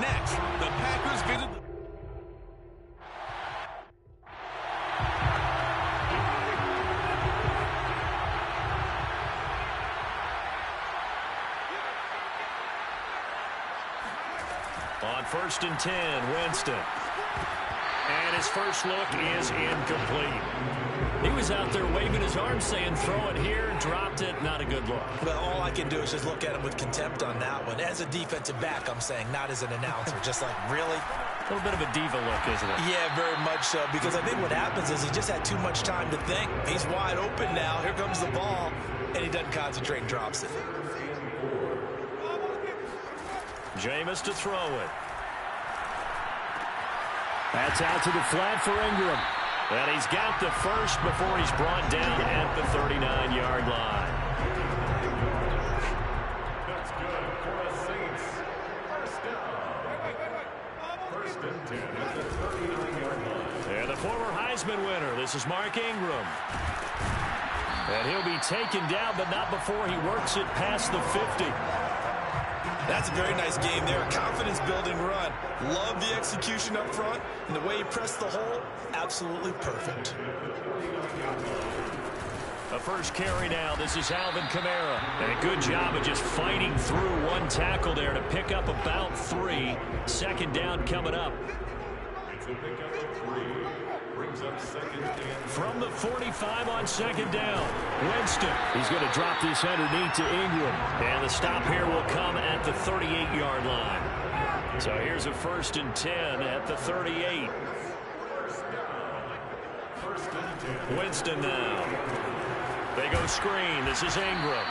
Next, the Packers visit... On 1st and 10, Winston. And his first look is incomplete. He was out there waving his arms saying, throw it here, dropped it, not a good look. Well, all I can do is just look at him with contempt on that one. As a defensive back, I'm saying, not as an announcer. Just like, really? A little bit of a diva look, isn't it? Yeah, very much so, because I think what happens is he just had too much time to think. He's wide open now. Here comes the ball, and he doesn't concentrate and drops it. Jameis to throw it. That's out to the flat for Ingram. And he's got the first before he's brought down at the 39-yard line. That's good for the Saints. First down. First and 10 at the 39-yard line. And the former Heisman winner, this is Mark Ingram. And he'll be taken down, but not before he works it past the 50. That's a very nice game there. A confidence-building run. Love the execution up front. And the way he pressed the hole, absolutely perfect. A first carry now. This is Alvin Kamara. And a good job of just fighting through one tackle there to pick up about 3. Second down coming up. It's a pickup of 3. Brings up second down. From the 45 on second down. Winston. He's going to drop this underneath to Ingram. And the stop here will come at the 38-yard line. So here's a 1st and 10 at the 38. Winston now. They go screen. This is Ingram.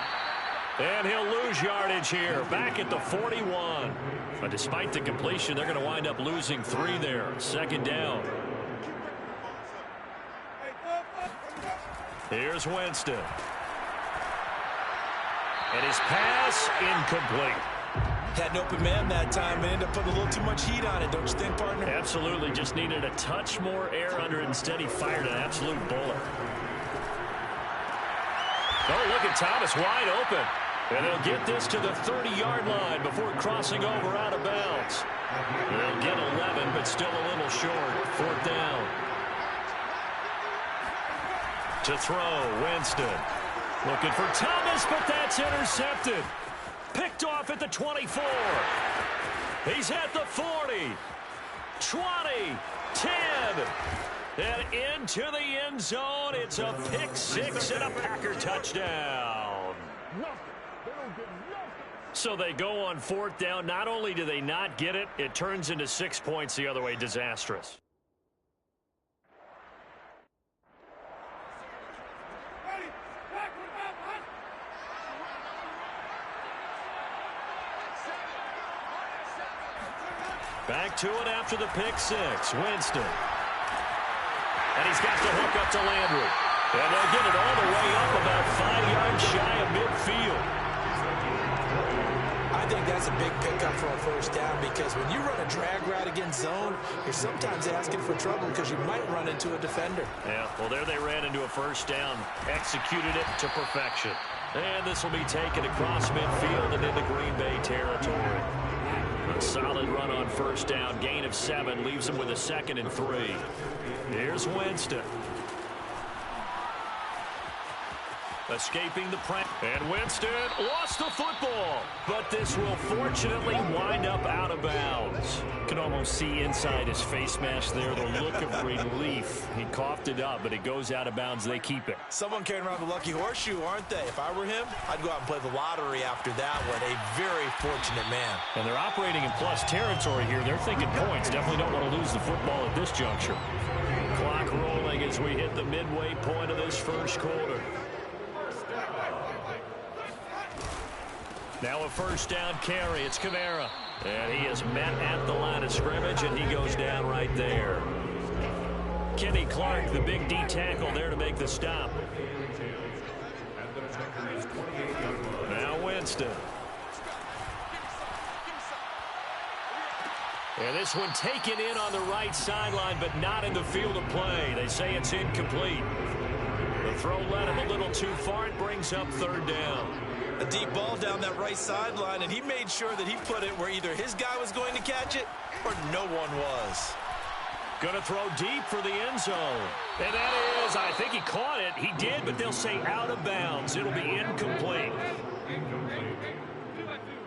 And he'll lose yardage here. Back at the 41. But despite the completion, they're going to wind up losing 3 there. Second down. Here's Winston. And his pass incomplete. Had an open man that time and ended up putting a little too much heat on it, don't you think, partner? Absolutely. Just needed a touch more air under it. Instead, he fired an absolute bullet. Oh, look at Thomas wide open. And they'll get this to the 30-yard line before crossing over out of bounds. They'll get 11, but still a little short. 4th down. To throw, Winston. Looking for Thomas, but that's intercepted. Picked off at the 24. He's at the 40. 20. 10. And into the end zone. It's a pick 6 and a Packer touchdown. So they go on 4th down. Not only do they not get it, it turns into 6 points the other way. Disastrous. Back to it after the pick 6. Winston. And he's got the hook up to Landry. And they'll get it all the way up about 5 yards shy of midfield. I think that's a big pickup for a first down because when you run a drag route against zone, you're sometimes asking for trouble because you might run into a defender. Yeah, well, there they ran into a first down. Executed it to perfection. And this will be taken across midfield and into Green Bay territory. A solid run on first down. Gain of 7 leaves them with a 2nd and 3. Here's Winston. Escaping the press. And Winston lost the football. But this will fortunately wind up out of bounds. Can almost see inside his face mask there the look of relief. He coughed it up, but it goes out of bounds. They keep it. Someone carrying around the lucky horseshoe, aren't they? If I were him, I'd go out and play the lottery after that one. A very fortunate man. And they're operating in plus territory here. They're thinking points. Definitely don't want to lose the football at this juncture. Clock rolling as we hit the midway point of this first quarter. Now a first down carry. It's Kamara. And he is met at the line of scrimmage, and he goes down right there. Kenny Clark, the big D tackle there to make the stop. Now Winston. And this one taken in on the right sideline, but not in the field of play. They say it's incomplete. The throw led him a little too far. It brings up 3rd down. A deep ball down that right sideline, and he made sure that he put it where either his guy was going to catch it or no one was. Going to throw deep for the end zone. And that is, I think he caught it. He did, but they'll say out of bounds. It'll be incomplete.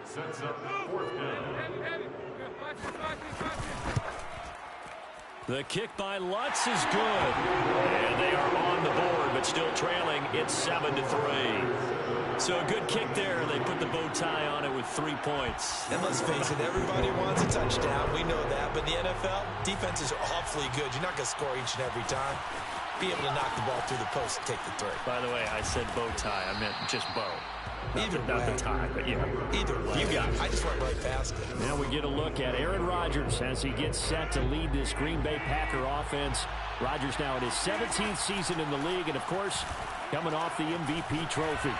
Sets up 4th down. The kick by Lutz is good. And they are on the board, but still trailing. It's 7-3. So a good kick there. They put the bow tie on it with 3 points. And let's face it, everybody wants a touchdown. We know that. But in the NFL, defenses are awfully good. You're not going to score each and every time. Be able to knock the ball through the post and take the three. By the way, I said bow tie. I meant just bow. Either Not way. the tie, but yeah. Either way. You got it. I just went right past it. Now we get a look at Aaron Rodgers as he gets set to lead this Green Bay Packer offense. Rodgers now in his 17th season in the league, and of course, coming off the MVP trophy.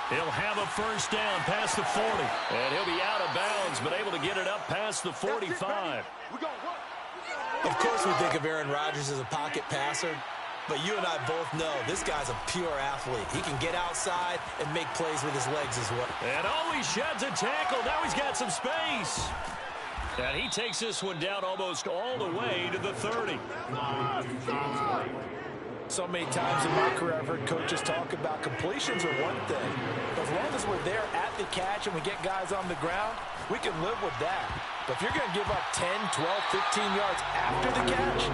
He'll have a first down past the 40. And he'll be out of bounds, but able to get it up past the 45. Of course we think of Aaron Rodgers as a pocket passer, but you and I both know this guy's a pure athlete. He can get outside and make plays with his legs as well. And he sheds a tackle. Now he's got some space. And he takes this one down almost all the way to the 30. So many times in my career, I've heard coaches talk about completions are one thing. As long as we're there at the catch and we get guys on the ground, we can live with that. But if you're going to give up 10, 12, 15 yards after the catch,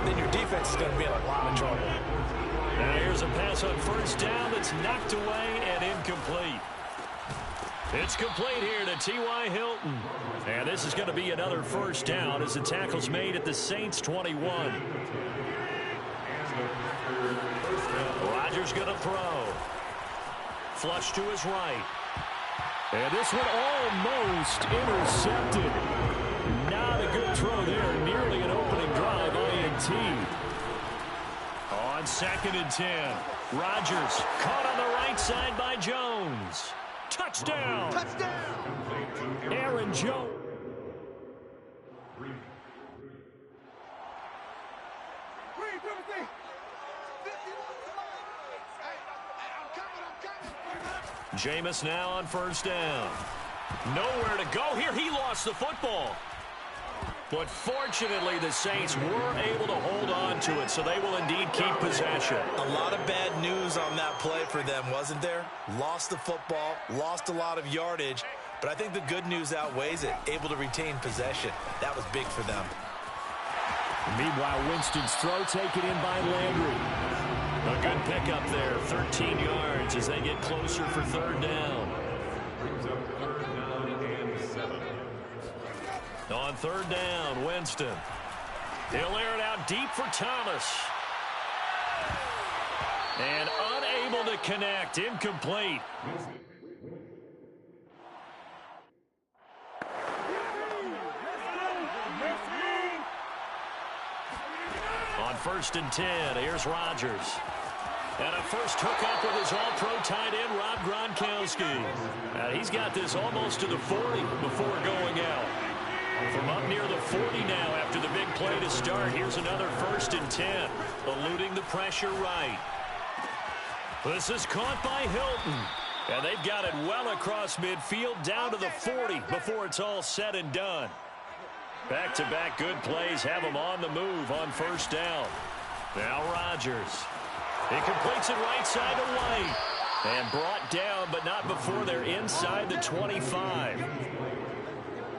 then your defense is going to be in a lot of trouble. Now here's a pass on first down that's knocked away and incomplete. It's complete here to T.Y. Hilton. And this is going to be another first down as the tackle's made at the Saints 21. Rodgers going to throw. Flush to his right. And this one almost intercepted. Not a good throw there. Nearly an opening drive, INT. On 2nd and 10. Rodgers caught on the right side by Jones. Touchdown. Aaron Jones. Jameis now on first down. Nowhere to go here. He lost the football. But fortunately, the Saints were able to hold on to it, so they will indeed keep possession. A lot of bad news on that play for them, wasn't there? Lost the football, lost a lot of yardage, but I think the good news outweighs it. Able to retain possession. That was big for them. Meanwhile, Winston's throw taken in by Landry. A good pickup there, 13 yards as they get closer for 3rd down. Brings up 3rd down and 7. On 3rd down, Winston. He'll air it out deep for Thomas. And unable to connect, incomplete. On 1st and 10, here's Rodgers. And a first hookup with his all-pro tight end, Rob Gronkowski. He's got this almost to the 40 before going out. From up near the 40 now after the big play to start. Here's another 1st and 10. Eluding the pressure right. This is caught by Hilton. And they've got it well across midfield down to the 40 before it's all said and done. Back-to-back good plays have them on the move on 1st down. Now Rodgers. He completes it right side to White. And brought down, but not before they're inside the 25.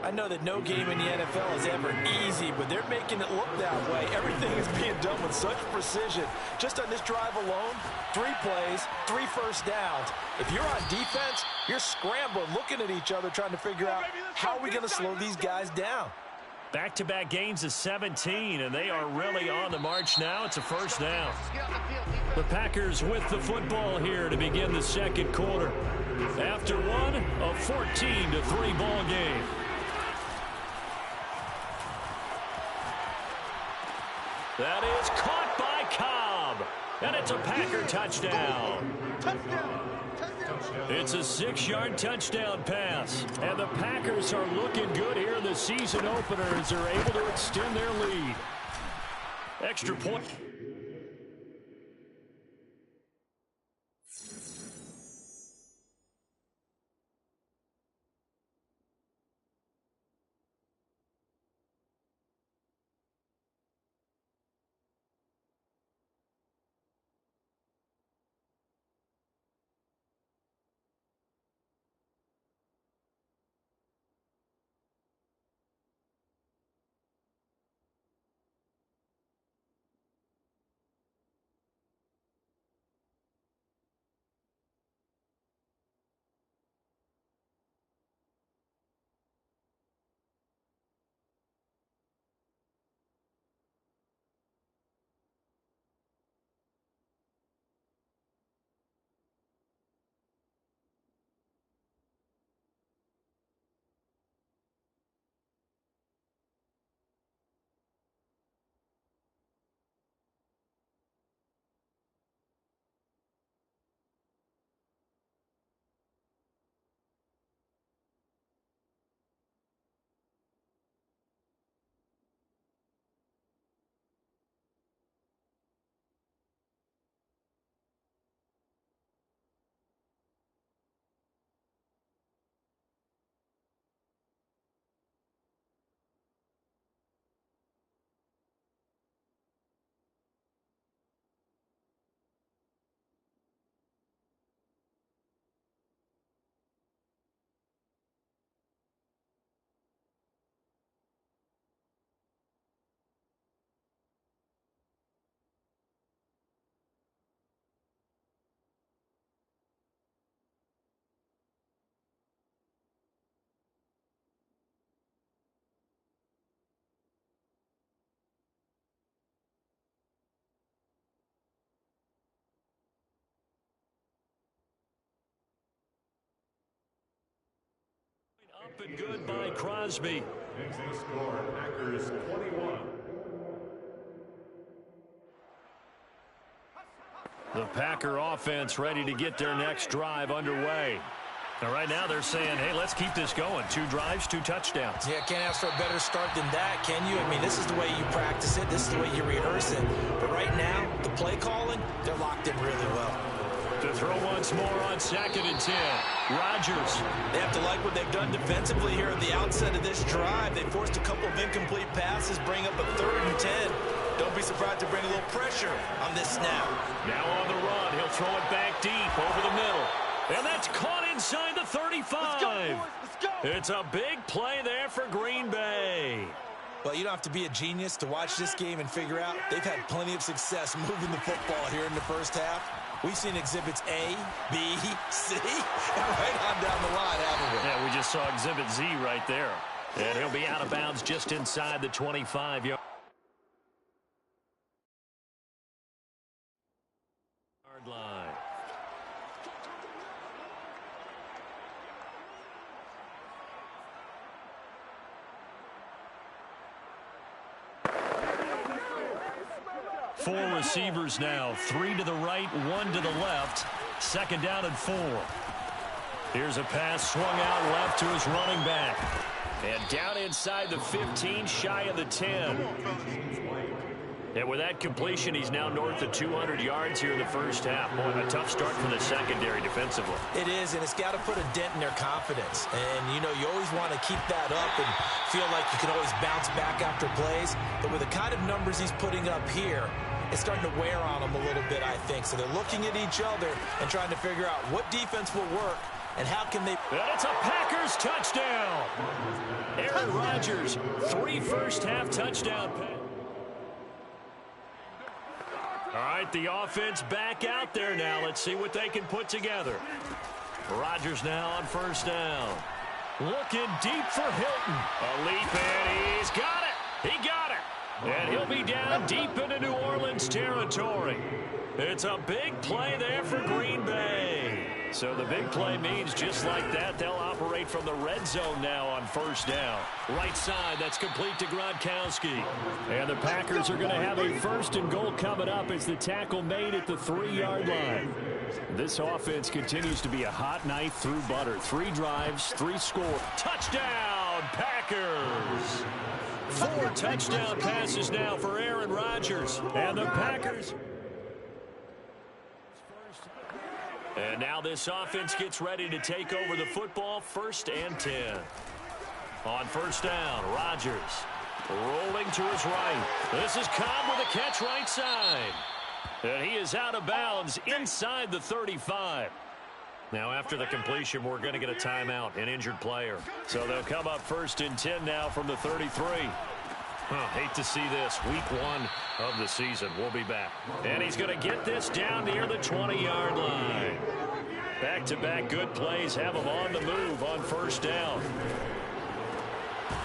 I know that no game in the NFL is ever easy, but they're making it look that way. Everything is being done with such precision. Just on this drive alone, 3 plays, 3 first downs. If you're on defense, you're scrambling, looking at each other, trying to figure out how are we going to slow these guys down. Back-to-back gains of 17, and they are really on the march now. It's a 1st down. The Packers with the football here to begin the 2nd quarter. After one, a 14-3 ball game. That is caught by Cobb, and it's a Packer touchdown. It's a 6-yard touchdown pass, and the Packers are looking good here in the season opener as they're able to extend their lead. Extra point. Up and good by Crosby. Next score, Packers 21. The Packer offense ready to get their next drive underway. Now, right now they're saying, hey, let's keep this going. 2 drives, 2 touchdowns. Yeah, can't ask for a better start than that, can you? I mean, this is the way you practice it. This is the way you rehearse it. But right now, the play calling, they're locked in really well. To throw once more on 2nd and 10. Rodgers. They have to like what they've done defensively here at the outset of this drive. They forced a couple of incomplete passes, bring up a 3rd and 10. Don't be surprised to bring a little pressure on this snap. Now on the run. He'll throw it back deep over the middle. And that's caught inside the 35. Let's go, boys. Let's go. It's a big play there for Green Bay. Well, you don't have to be a genius to watch this game and figure out they've had plenty of success moving the football here in the first half. We've seen exhibits A, B, C, and right on down the line, haven't we? Yeah, we just saw exhibit Z right there. And he'll be out of bounds just inside the 25-yard line. Four receivers now, 3 to the right, 1 to the left. 2nd down and 4. Here's a pass swung out left to his running back. And down inside the 15, shy of the 10. And with that completion, he's now north of 200 yards here in the first half. Boy, a tough start for the secondary defensively. It is, and it's got to put a dent in their confidence. And, you know, you always want to keep that up and feel like you can always bounce back after plays. But with the kind of numbers he's putting up here, it's starting to wear on them a little bit, I think. So they're looking at each other and trying to figure out what defense will work and how can they... And it's a Packers touchdown. Aaron Rodgers, 3 first-half touchdown passes. All right, the offense back out there now. Let's see what they can put together. Rodgers now on 1st down. Looking deep for Hilton. A leap, and he's got it. He got it. And he'll be down deep into New Orleans territory. It's a big play there for Green Bay. So the big play means just like that, they'll operate from the red zone now on 1st down. Right side, that's complete to Gronkowski. And the Packers are going to have a 1st and goal coming up as the tackle made at the 3-yard line. This offense continues to be a hot knife through butter. 3 drives, 3 scores. Touchdown, Packers! 4 touchdown passes now for Aaron Rodgers. And the Packers... And now this offense gets ready to take over the football. 1st and 10. On 1st down, Rodgers rolling to his right. This is Cobb with a catch right side. And he is out of bounds inside the 35. Now after the completion, we're going to get a timeout, an injured player. So they'll come up 1st and 10 now from the 33. Hate to see this. Week 1 of the season. We'll be back. And he's going to get this down near the 20-yard line. Back-to-back good plays have him on the move on 1st down.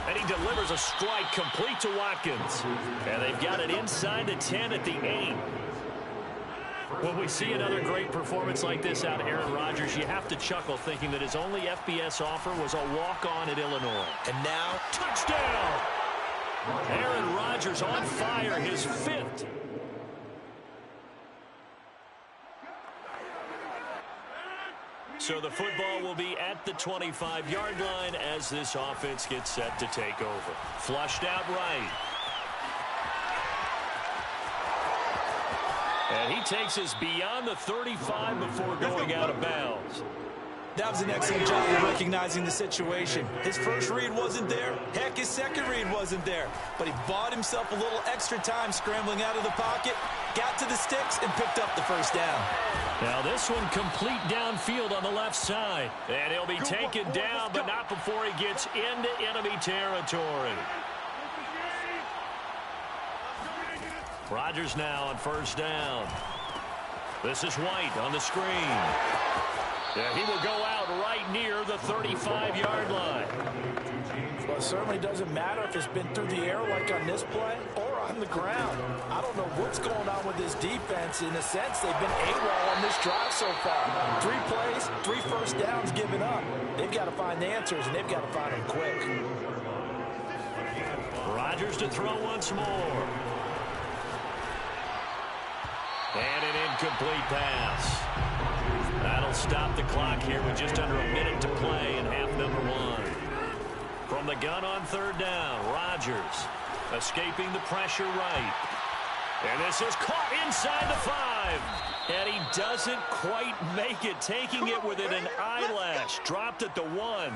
And he delivers a strike complete to Watkins. And they've got it inside the 10 at the 8. When we see another great performance like this out of Aaron Rodgers, you have to chuckle thinking that his only FBS offer was a walk-on at Illinois. And now, touchdown! Aaron Rodgers on fire, his 5th. So the football will be at the 25-yard line as this offense gets set to take over. Flushed out right. And he takes us beyond the 35 before going out of bounds. That was an excellent job of recognizing the situation. His first read wasn't there. Heck, his second read wasn't there. But he bought himself a little extra time scrambling out of the pocket, got to the sticks, and picked up the 1st down. Now this one complete downfield on the left side. And he'll be taken down, but not before he gets into enemy territory. Rodgers now on 1st down. This is White on the screen. Yeah, he will go out right near the 35-yard line. Well, it certainly doesn't matter if it's been through the air like on this play or on the ground. I don't know what's going on with this defense. In a sense, they've been AWOL on this drive so far. 3 plays, 3 first downs given up. They've got to find the answers, and they've got to find them quick. Rodgers to throw once more. And an incomplete pass. That'll stop the clock here with just under a minute to play in half number 1. From the gun on 3rd down, Rodgers escaping the pressure right. And this is caught inside the 5. And he doesn't quite make it, taking it within an eyelash. Dropped at the 1.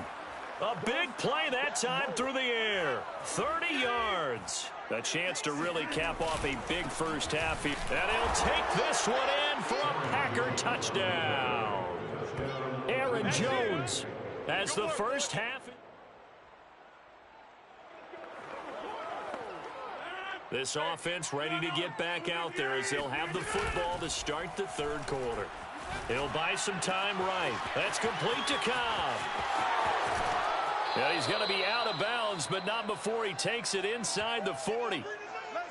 A big play that time through the air. 30 yards. A chance to really cap off a big first half. And he'll take this one in for a Packer touchdown. Aaron Jones as the first half. This offense ready to get back out there as they'll have the football to start the 3rd quarter. He'll buy some time right. That's complete to Cobb. Yeah, he's going to be out of bounds, but not before he takes it inside the 40.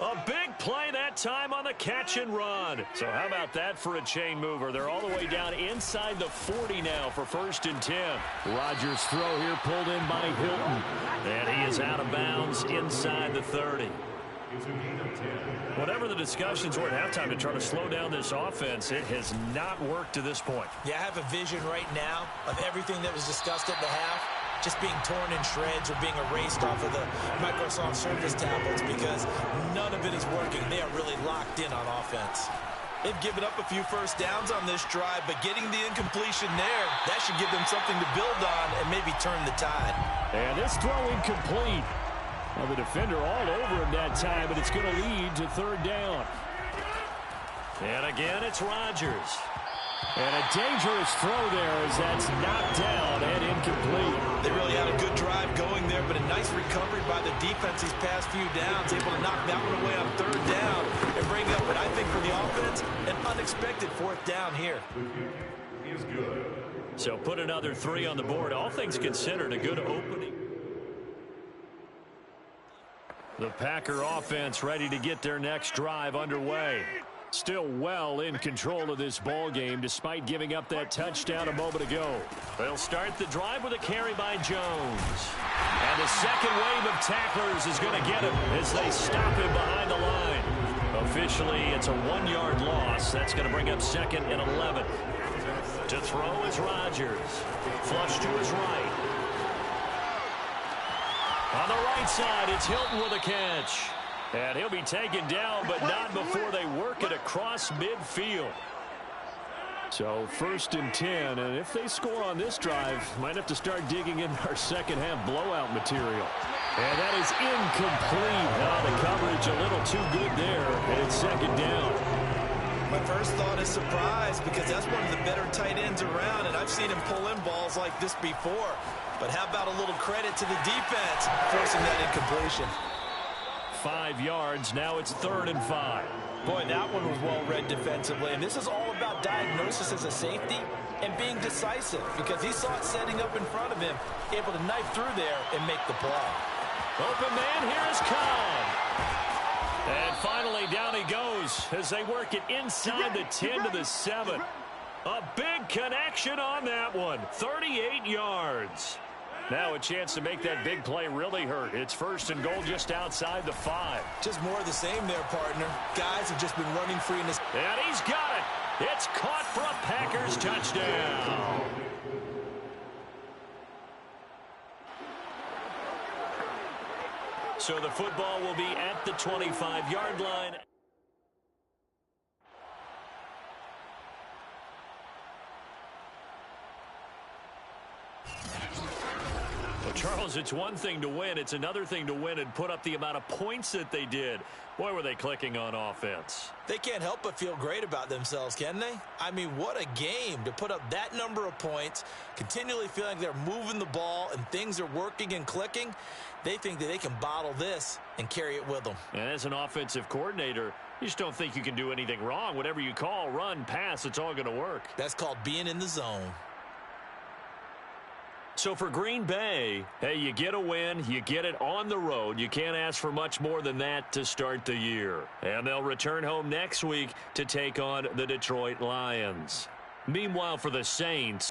A big play that time on the catch and run. So how about that for a chain mover? They're all the way down inside the 40 now for 1st and 10. Rodgers' throw here pulled in by Hilton. And he is out of bounds inside the 30. Whatever the discussions were at halftime to try to slow down this offense, it has not worked to this point. Yeah, I have a vision right now of everything that was discussed at the half just being torn in shreds or being erased off of the Microsoft Surface tablets because none of it is working. They are really locked in on offense. They've given up a few first downs on this drive, but getting the incompletion there, that should give them something to build on and maybe turn the tide. And this throw incomplete. Well, the defender all over him that time, but it's going to lead to 3rd down. And again, it's Rodgers. And a dangerous throw there as that's knocked down and incomplete. They really had a good drive going there, but a nice recovery by the defense these past few downs, able to knock that one away on 3rd down and bring up what I think for the offense, an unexpected 4th down here. Is good. So put another 3 on the board. All things considered, a good opening. The Packer offense ready to get their next drive underway. Still well in control of this ball game despite giving up that touchdown a moment ago. They'll start the drive with a carry by Jones. And the second wave of tacklers is going to get him as they stop him behind the line. Officially, it's a 1-yard loss. That's going to bring up 2nd and 11. To throw is Rodgers. Flush to his right. On the right side, it's Hilton with a catch. And he'll be taken down, but not before they work it across midfield. So 1st and 10, and if they score on this drive, might have to start digging in our second half blowout material. And that is incomplete. The coverage a little too good there, and it's 2nd down. My first thought is surprise because that's one of the better tight ends around, and I've seen him pull in balls like this before. But how about a little credit to the defense forcing that incompletion? 5 yards. Now it's 3rd and 5. Boy, that one was well read defensively. And this is all about diagnosis as a safety and being decisive because he saw it setting up in front of him, able to knife through there and make the play. Open man, here is Cobb. And finally, down he goes as they work it inside the 10 to the 7. A big connection on that one. 38 yards. Now a chance to make that big play really hurt. It's 1st and goal just outside the 5. Just more of the same there, partner. Guys have just been running free in this. And he's got it. It's caught for a Packers touchdown. So the football will be at the 25-yard line. Well, Charles, it's one thing to win. It's another thing to win and put up the amount of points that they did. Boy, were they clicking on offense. They can't help but feel great about themselves, can they? I mean, what a game to put up that number of points, continually feeling like they're moving the ball and things are working and clicking. They think that they can bottle this and carry it with them. And as an offensive coordinator, you just don't think you can do anything wrong. Whatever you call, run, pass, it's all going to work. That's called being in the zone. So for Green Bay, hey, you get a win, you get it on the road. You can't ask for much more than that to start the year. And they'll return home next week to take on the Detroit Lions. Meanwhile, for the Saints,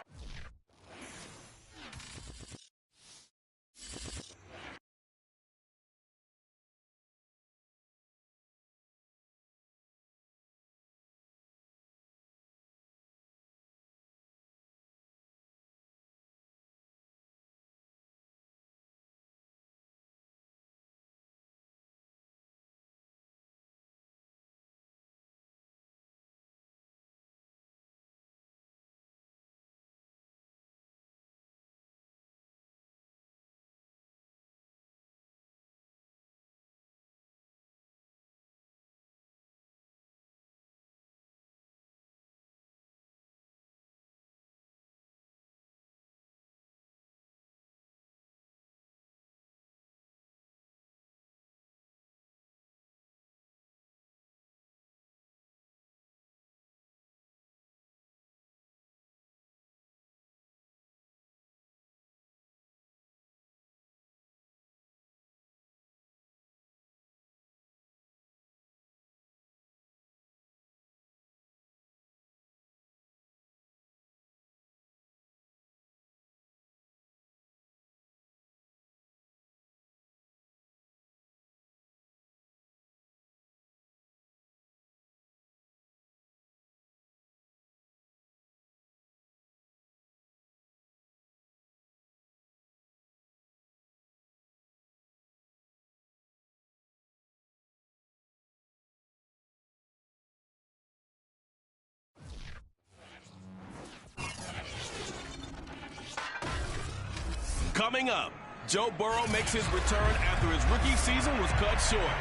Coming up, Joe Burrow makes his return after his rookie season was cut short.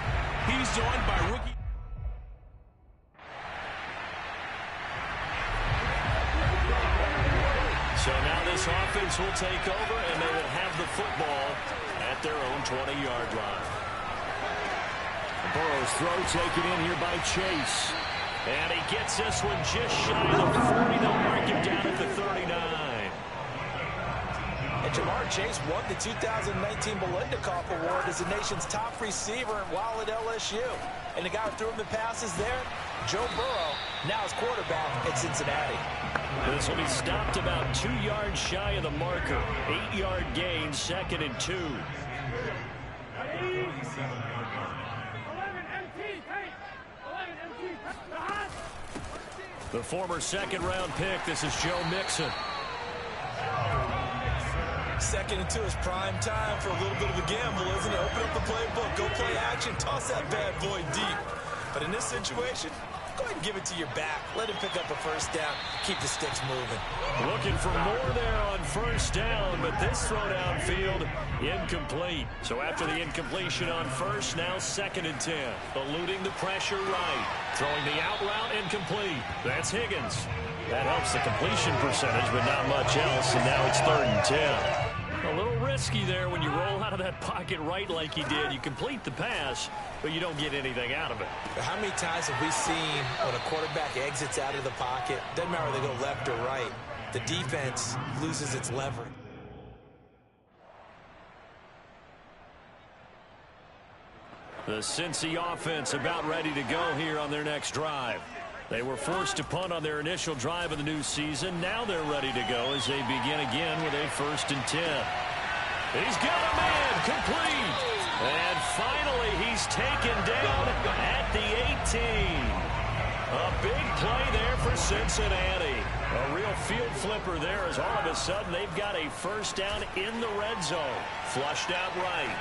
He's joined by rookie. so now this offense will take over, and they will have the football at their own 20-yard line. Burrow's throw taken in here by Chase. And he gets this one just shy of the 40. They'll mark him down at the 39. And Jamar Chase won the 2019 Belendikoff Award as the nation's top receiver while at LSU. And the guy who threw him the passes there, Joe Burrow, now his quarterback at Cincinnati. This will be stopped about 2 yards shy of the marker. 8-yard gain, 2nd and 2. The former 2nd-round pick, this is Joe Mixon. 2nd and 2 is prime time for a little bit of a gamble, isn't it? Open up the playbook, go play action, toss that bad boy deep. But in this situation, go ahead and give it to your back. Let him pick up a first down, keep the sticks moving. Looking for more there on first down, but this throw downfield, incomplete. So after the incompletion on first, now 2nd and 10. Eluding the pressure right. Throwing the out route, incomplete. That's Higgins. That helps the completion percentage, but not much else, and now it's 3rd and 10. A little risky there when you roll out of that pocket right like he did. You complete the pass, but you don't get anything out of it. How many times have we seen when a quarterback exits out of the pocket, doesn't matter whether they go left or right, the defense loses its leverage. The Cincy offense about ready to go here on their next drive. They were forced to punt on their initial drive of the new season. Now they're ready to go as they begin again with a 1st and 10. He's got a man, complete. And finally, he's taken down at the 18. A big play there for Cincinnati. A real field flipper there as all of a sudden they've got a first down in the red zone. Flushed out right.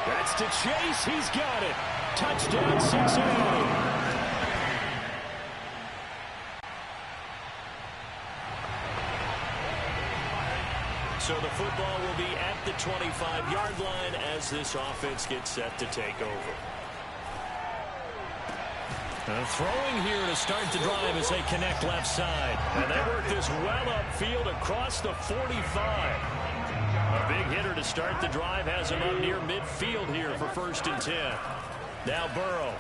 That's to Chase. He's got it. Touchdown, Cincinnati. So the football will be at the 25-yard line as this offense gets set to take over. Throwing here to start the drive as they connect left side. And they work this well upfield across the 45. A big hitter to start the drive has him up near midfield here for 1st and 10. Now Burrow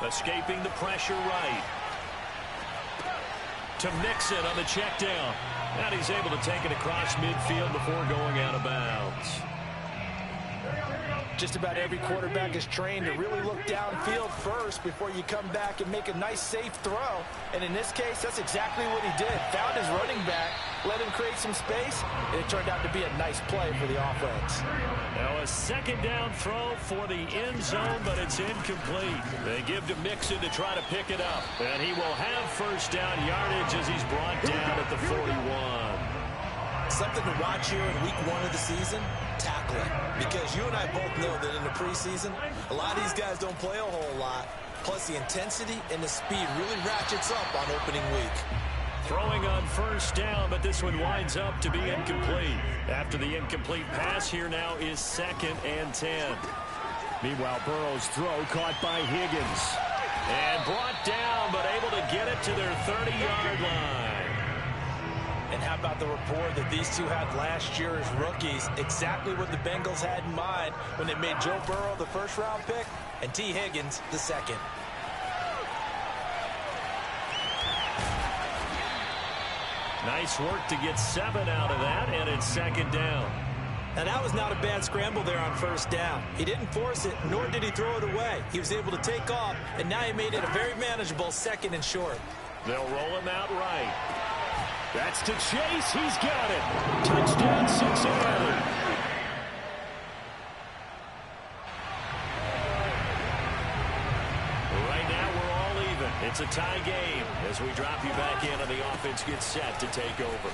escaping the pressure right. To Mixon on the check down. And he's able to take it across midfield before going out of bounds. Just about every quarterback is trained to really look downfield first before you come back and make a nice, safe throw. And in this case, that's exactly what he did. Found his running back, let him create some space, and it turned out to be a nice play for the offense. Now a second down throw for the end zone, but it's incomplete. They give to Mixon to try to pick it up. And he will have first down yardage as he's brought down at the 41. Something to watch here in week 1 of the season, tackling. Because you and I both know that in the preseason, a lot of these guys don't play a whole lot. Plus the intensity and the speed really ratchets up on opening week. Throwing on first down, but this one winds up to be incomplete. After the incomplete pass, here now is 2nd and 10. Meanwhile, Burrow's throw caught by Higgins. And brought down, but able to get it to their 30-yard line. And how about the rapport that these two had last year as rookies? Exactly what the Bengals had in mind when they made Joe Burrow the first-round pick and T. Higgins the second. Nice work to get 7 out of that, and it's 2nd down. Now, that was not a bad scramble there on first down. He didn't force it, nor did he throw it away. He was able to take off, and now he made it a very manageable 2nd and short. They'll roll him out right. That's to Chase. He's got it. Touchdown, Cincinnati. Right now, we're all even. It's a tie game as we drop you back in and the offense gets set to take over.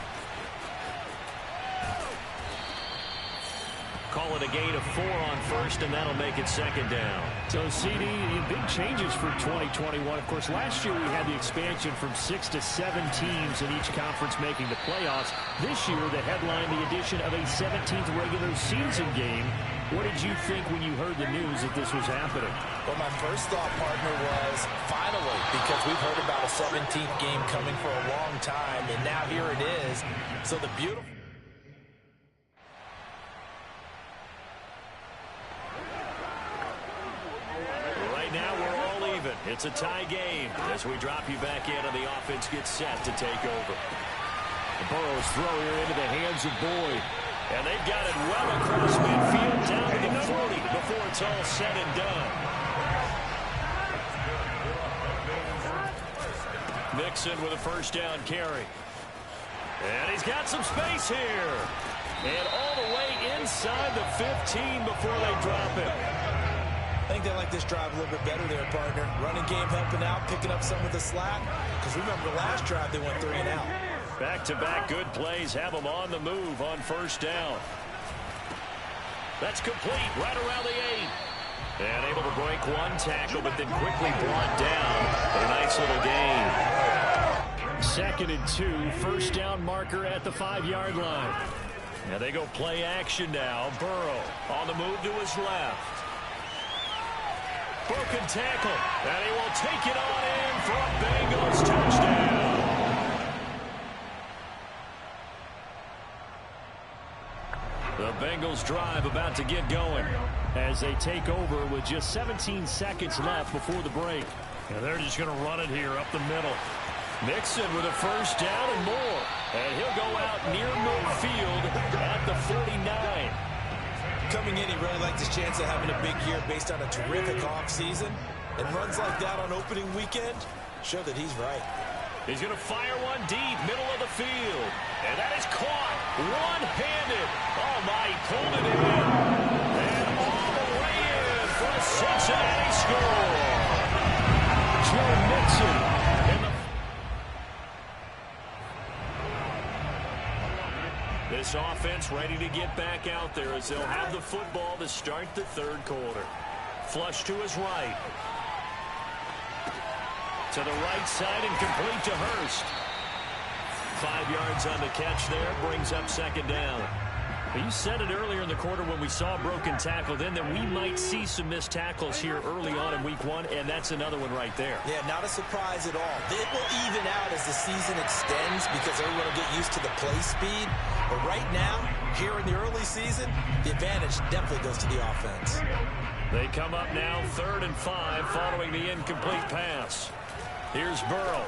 Call it a gain of 4 on first, and that'll make it 2nd down. So, CD, big changes for 2021. Of course, last year we had the expansion from 6 to 7 teams in each conference making the playoffs. This year, the headline, the addition of a 17th regular season game. What did you think when you heard the news that this was happening? Well, my first thought, partner, was finally, because we've heard about a 17th game coming for a long time, and now here it is. So the beautiful... It's a tie game as we drop you back in and the offense gets set to take over. Burrow's throw here into the hands of Boyd. And they've got it well across midfield down to the 40 before it's all said and done. Mixon with a first down carry. And he's got some space here. And all the way inside the 15 before they drop it. I think they like this drive a little bit better there, partner. Running game helping out, picking up some of the slack. Because remember, the last drive they went 3 and out. Back-to-back good plays have them on the move on first down. That's complete right around the 8. And able to break one tackle, but then quickly brought down. A nice little gain. 2nd and 2, first down marker at the 5-yard line. Now they go play action now. Burrow on the move to his left. Broken tackle, and he will take it on in for a Bengals touchdown. The Bengals drive about to get going as they take over with just 17 seconds left before the break. And they're just going to run it here up the middle. Mixon with a first down and more. And he'll go out near midfield at the 49. Coming in, he really liked his chance of having a big year based on a terrific offseason. And runs like that on opening weekend show that he's right. He's going to fire one deep, middle of the field. And that is caught one-handed. Oh, my, he pulled it in. And all the way in for a Cincinnati score. Joe Mixon. This offense ready to get back out there as they'll have the football to start the 3rd quarter. Flush to his right. To the right side and complete to Hurst. 5 yards on the catch there, brings up 2nd down. You said it earlier in the quarter when we saw a broken tackle then that we might see some missed tackles here early on in week 1, and that's another one right there. Yeah, not a surprise at all. It will even out as the season extends because everyone will get used to the play speed. But right now, here in the early season, the advantage definitely goes to the offense. They come up now 3rd and 5 following the incomplete pass. Here's Burrow.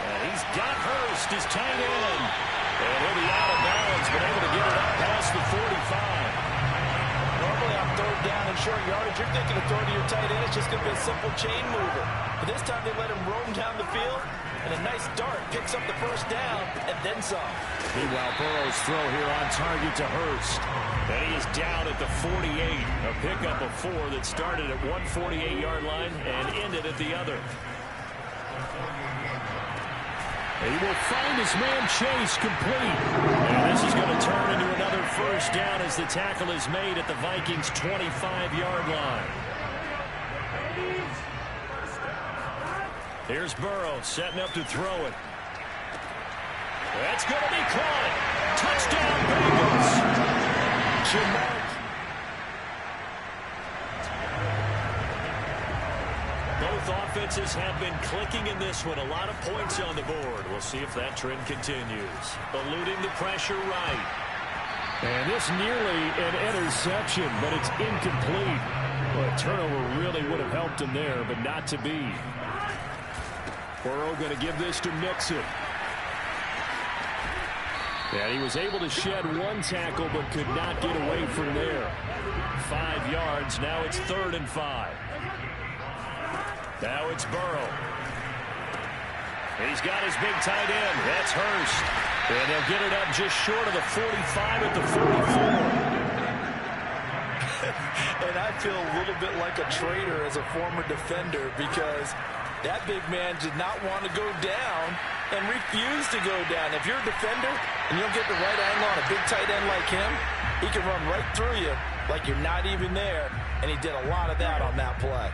And he's got Hurst, his tight end. And he'll be out of bounds, but able to get it up past the 45. Normally on third down and short yardage, you're thinking of throwing to your tight end. It's just going to be a simple chain mover. But this time they let him roam down the field. And a nice dart picks up the first down and then some. Meanwhile, Burrow's throw here on target to Hurst. And he is down at the 48. A pickup of 4 that started at one 48-yard line and ended at the other. He will find his man Chase complete. And this is going to turn into another first down as the tackle is made at the Vikings' 25-yard line. Here's Burrow setting up to throw it. That's going to be caught. Touchdown, Bengals. Jamar. Both offenses have been clicking in this one. A lot of points on the board. We'll see if that trend continues. Eluding the pressure right. And this nearly an interception, but it's incomplete. Well, a turnover really would have helped him there, but not to be. Burrow going to give this to Mixon. And he was able to shed one tackle, but could not get away from there. 5 yards. Now it's 3rd and 5. Now it's Burrow. He's got his big tight end. That's Hurst. And they'll get it up just short of the 45 at the 44. And I feel a little bit like a traitor as a former defender because that big man did not want to go down and refused to go down. If you're a defender and you don't get the right angle on a big tight end like him, he can run right through you like you're not even there, and he did a lot of that on that play.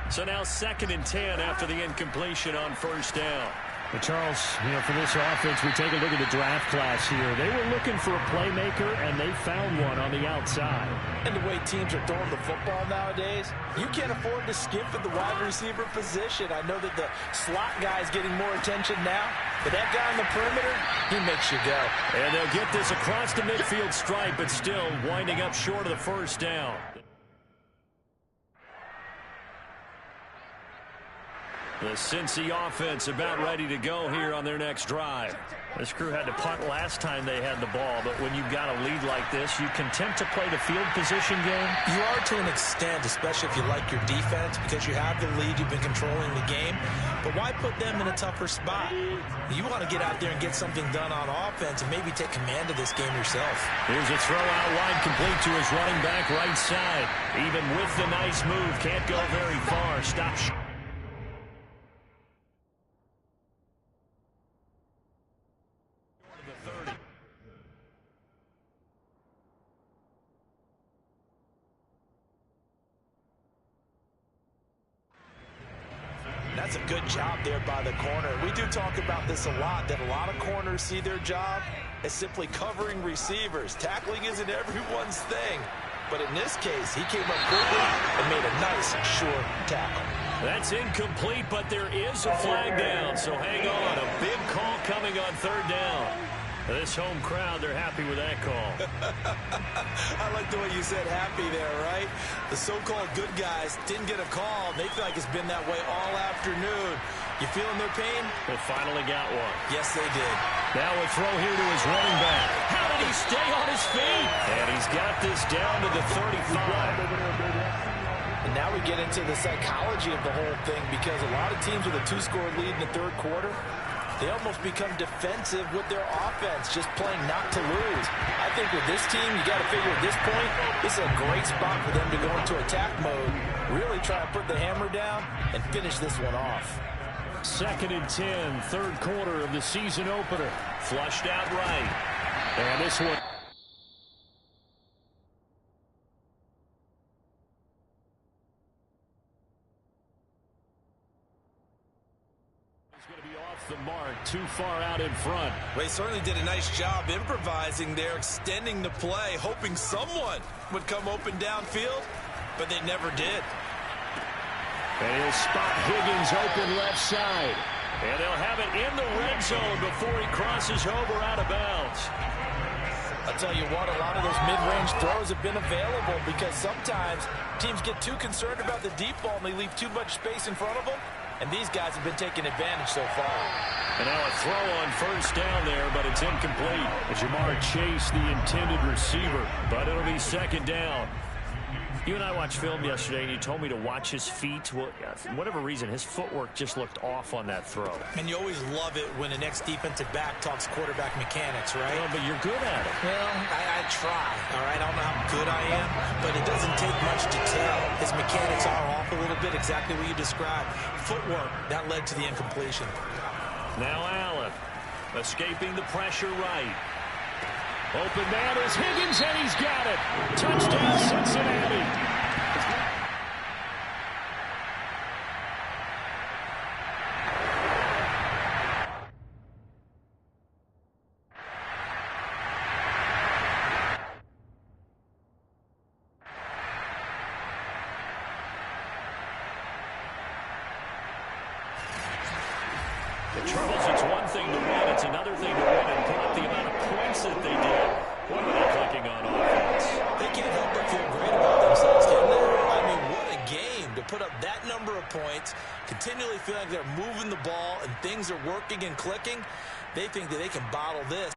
So now 2nd and 10 after the incompletion on first down. But Charles, for this offense, we take a look at the draft class here. They were looking for a playmaker, and they found one on the outside. And the way teams are throwing the football nowadays, you can't afford to skip at the wide receiver position. I know that the slot guy is getting more attention now, but that guy on the perimeter, he makes you go. And they'll get this across the midfield stripe, but still winding up short of the first down. The Cincy offense about ready to go here on their next drive. This crew had to punt last time they had the ball, but when you've got a lead like this, you content to play the field position game? You are to an extent, especially if you like your defense, because you have the lead, you've been controlling the game. But why put them in a tougher spot? You want to get out there and get something done on offense and maybe take command of this game yourself. Here's a throw out wide complete to his running back right side. Even with the nice move, can't go very far. Stop. That's a good job there by the corner. We do talk about this a lot, that a lot of corners see their job as simply covering receivers. Tackling isn't everyone's thing. But in this case, he came up quickly and made a nice, short tackle. That's incomplete, but there is a flag down, so hang on. A big call coming on 3rd down. This home crowd, they're happy with that call. I like the way you said happy there, right? The so-called good guys didn't get a call. They feel like it's been that way all afternoon. You feeling their pain? They finally got one. Yes, they did. Now a throw here to his running back. How did he stay on his feet? And he's got this down to the 35. And now we get into the psychology of the whole thing because a lot of teams with a 2-score lead in the 3rd quarter, they almost become defensive with their offense, just playing not to lose. I think with this team, you got to figure at this point, this is a great spot for them to go into attack mode, really try to put the hammer down and finish this one off. 2nd and 10, 3rd quarter of the season opener. Flushed out right. And this one. The mark too far out in front. Well, he certainly did a nice job improvising there, extending the play, hoping someone would come open downfield, but they never did. And he'll spot Higgins open left side. And they'll have it in the red zone before he crosses over out of bounds. I'll tell you what, a lot of those mid-range throws have been available because sometimes teams get too concerned about the deep ball and they leave too much space in front of them. And these guys have been taking advantage so far. And now a throw on first down there, but it's incomplete. Jamar Chase, the intended receiver. But it'll be second down. You and I watched film yesterday, and you told me to watch his feet. Well, for whatever reason, his footwork just looked off on that throw. And you always love it when the next defensive back talks quarterback mechanics, right? Well, but you're good at it. Well, I try, all right? I don't know how good I am, but it doesn't take much to tell. His mechanics are off a little bit, exactly what you described. Footwork, that led to the incompletion. Now Allen, escaping the pressure right. Open man is Higgins, and he's got it. Touchdown, Cincinnati. Charles, it's one thing to win. It's another thing to win and put up the amount of points that they did. What are they clicking on offense? They can't help but feel great about themselves, can they? I mean, what a game to put up that number of points, continually feel like they're moving the ball and things are working and clicking. They think that they can bottle this.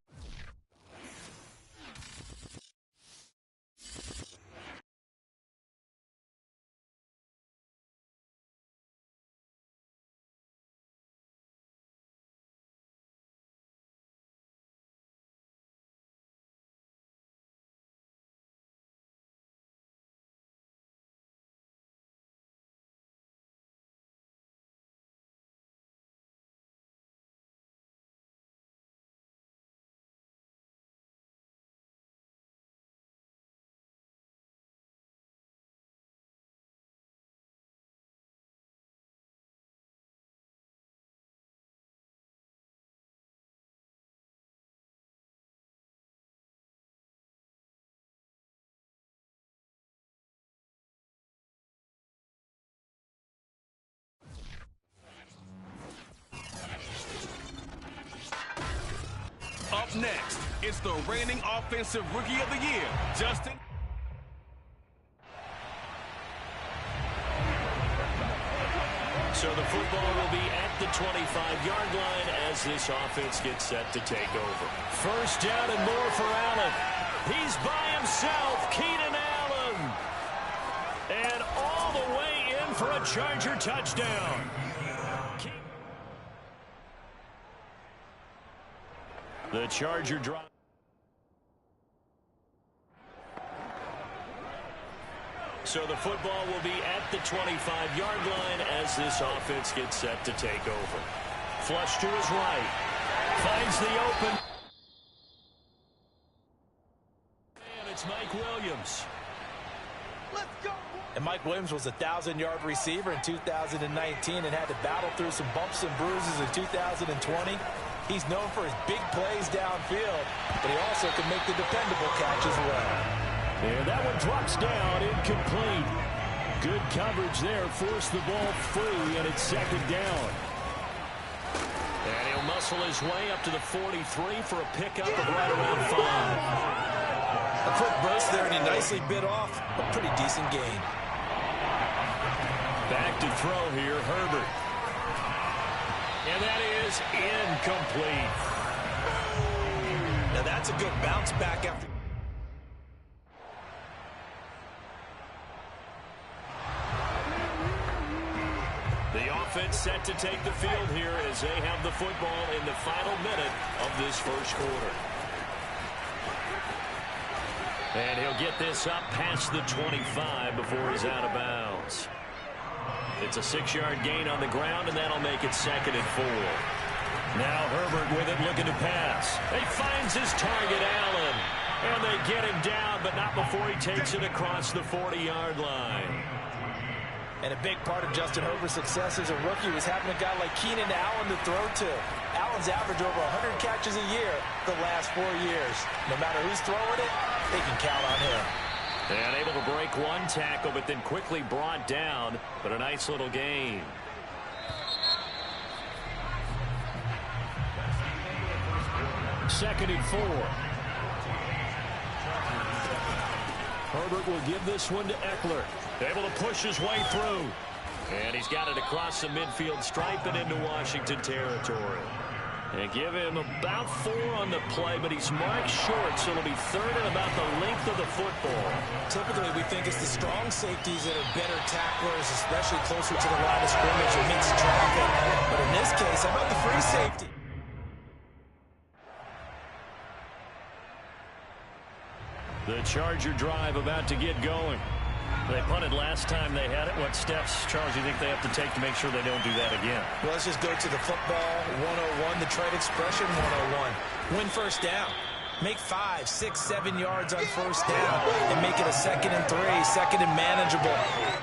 Up next, it's the reigning Offensive Rookie of the Year, Justin. So the football will be at the 25-yard line as this offense gets set to take over. First down and more for Allen. He's by himself, Keenan Allen. And all the way in for a Charger touchdown. The Charger drop. So the football will be at the 25-yard line as this offense gets set to take over. Flush to his right. Finds the open. And it's Mike Williams. Let's go. And Mike Williams was a 1,000-yard receiver in 2019 and had to battle through some bumps and bruises in 2020. He's known for his big plays downfield, but he also can make the dependable catch as well. And that one drops down, incomplete. Good coverage there, forced the ball free, and it's second down. And he'll muscle his way up to the 43 for a pickup of right around 5. A quick burst there, and he nicely bit off a pretty decent gain. Back to throw here, Herbert. And that is incomplete. Now that's a good bounce back after. The offense set to take the field here as they have the football in the final minute of this first quarter. And he'll get this up past the 25 before he's out of bounds. It's a 6-yard gain on the ground, and that'll make it 2nd and 4. Now Herbert with it, looking to pass. He finds his target, Allen. And they get him down, but not before he takes it across the 40-yard line. And a big part of Justin Herbert's success as a rookie was having a guy like Keenan Allen to throw to. Allen's averaged over 100 catches a year the last 4 years. No matter who's throwing it, they can count on him. And able to break one tackle, but then quickly brought down. But a nice little gain. Second and 4. Herbert will give this one to Eckler. Able to push his way through. And he's got it across the midfield stripe and into Washington territory. They give him about 4 on the play, but he's marked short, so it'll be 3rd and about the length of the football. Typically, we think it's the strong safeties that are better tacklers, especially closer to the line of scrimmage or mixed traffic. But in this case, how about the free safety? The Charger drive about to get going. They punted last time they had it. What steps, Charles, do you think they have to take to make sure they don't do that again? Well, let's just go to the football 101, the trade expression 101. Win first down. Make 5, 6, 7 yards on first down and make it a 2nd and 3, 2nd and manageable.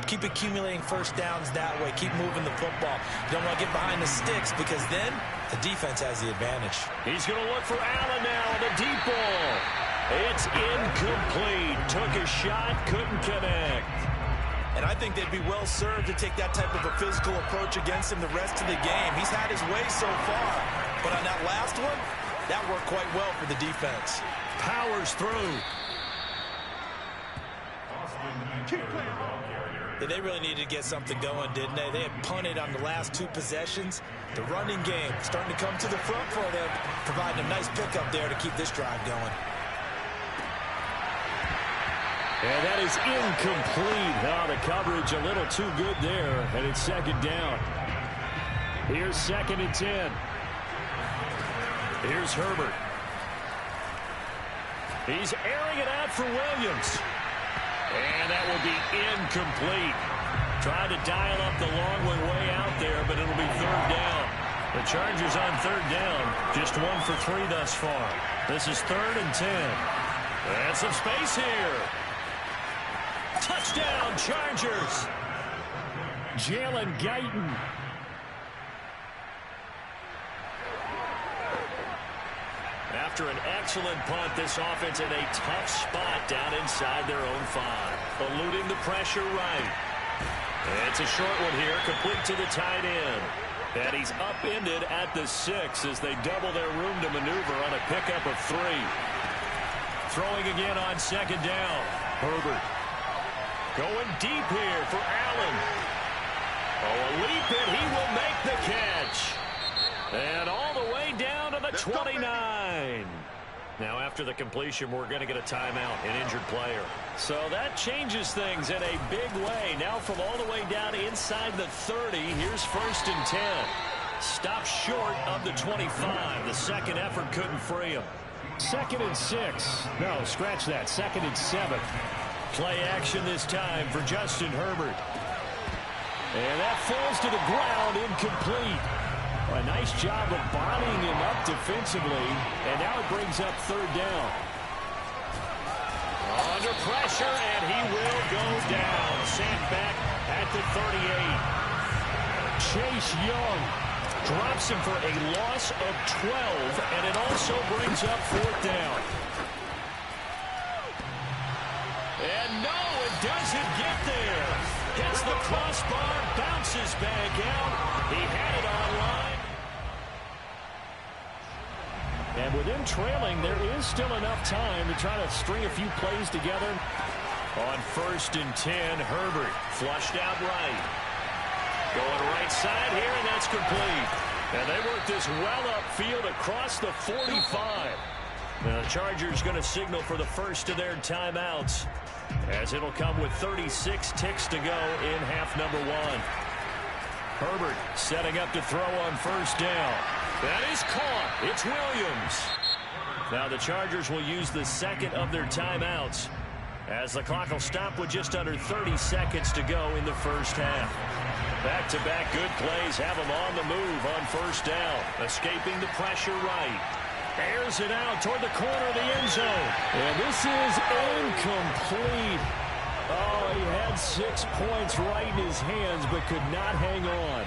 Keep accumulating first downs that way. Keep moving the football. You don't want to get behind the sticks because then the defense has the advantage. He's going to look for Allen now on the deep ball. It's incomplete. Took a shot, couldn't connect. And I think they'd be well served to take that type of a physical approach against him the rest of the game. He's had his way so far. But on that last one, that worked quite well for the defense. Powers through. They really needed to get something going, didn't they? They had punted on the last 2 possessions. The running game starting to come to the front for them, providing a nice pickup there to keep this drive going. And that is incomplete. Oh, the coverage a little too good there, and it's 2nd down. Here's 2nd and 10. Here's Herbert. He's airing it out for Williams. And that will be incomplete. Tried to dial up the long way out there, but it'll be 3rd down. The Chargers on 3rd down. Just 1 for 3 thus far. This is 3rd and 10. And some space here. Touchdown, Chargers. Jalen Guyton. After an excellent punt, this offense in a tough spot down inside their own 5. Eluding the pressure right. It's a short one here, complete to the tight end. And he's upended at the 6 as they double their room to maneuver on a pickup of 3. Throwing again on 2nd down. Herbert. Going deep here for Allen. Oh, a leap and he will make the catch. And all the way down to the 29. Now, after the completion, we're going to get a timeout, an injured player. So that changes things in a big way. Now from all the way down inside the 30, here's 1st and 10. Stop short of the 25. The second effort couldn't free him. 2nd and 6. No, scratch that. 2nd and 7. Play action this time for Justin Herbert. And that falls to the ground, incomplete. A nice job of bodying him up defensively, and now it brings up 3rd down. Under pressure, and he will go down. Sent back at the 38. Chase Young drops him for a loss of 12, and it also brings up 4th down. And no, it doesn't get there. Gets the crossbar, bounces back out. He had it online. And with him trailing, there is still enough time to try to string a few plays together. On 1st and 10, Herbert flushed out right. Going right side here, and that's complete. And they work this well upfield across the 45. Now the Chargers going to signal for the first of their timeouts, as it'll come with 36 ticks to go in half number 1. Herbert setting up to throw on 1st down. That is caught. It's Williams. Now the Chargers will use the second of their timeouts, as the clock will stop with just under 30 seconds to go in the first half. Back-to-back good plays have them on the move on 1st down. Escaping the pressure right. Airs it out toward the corner of the end zone. And this is incomplete. Oh, he had 6 points right in his hands, but could not hang on.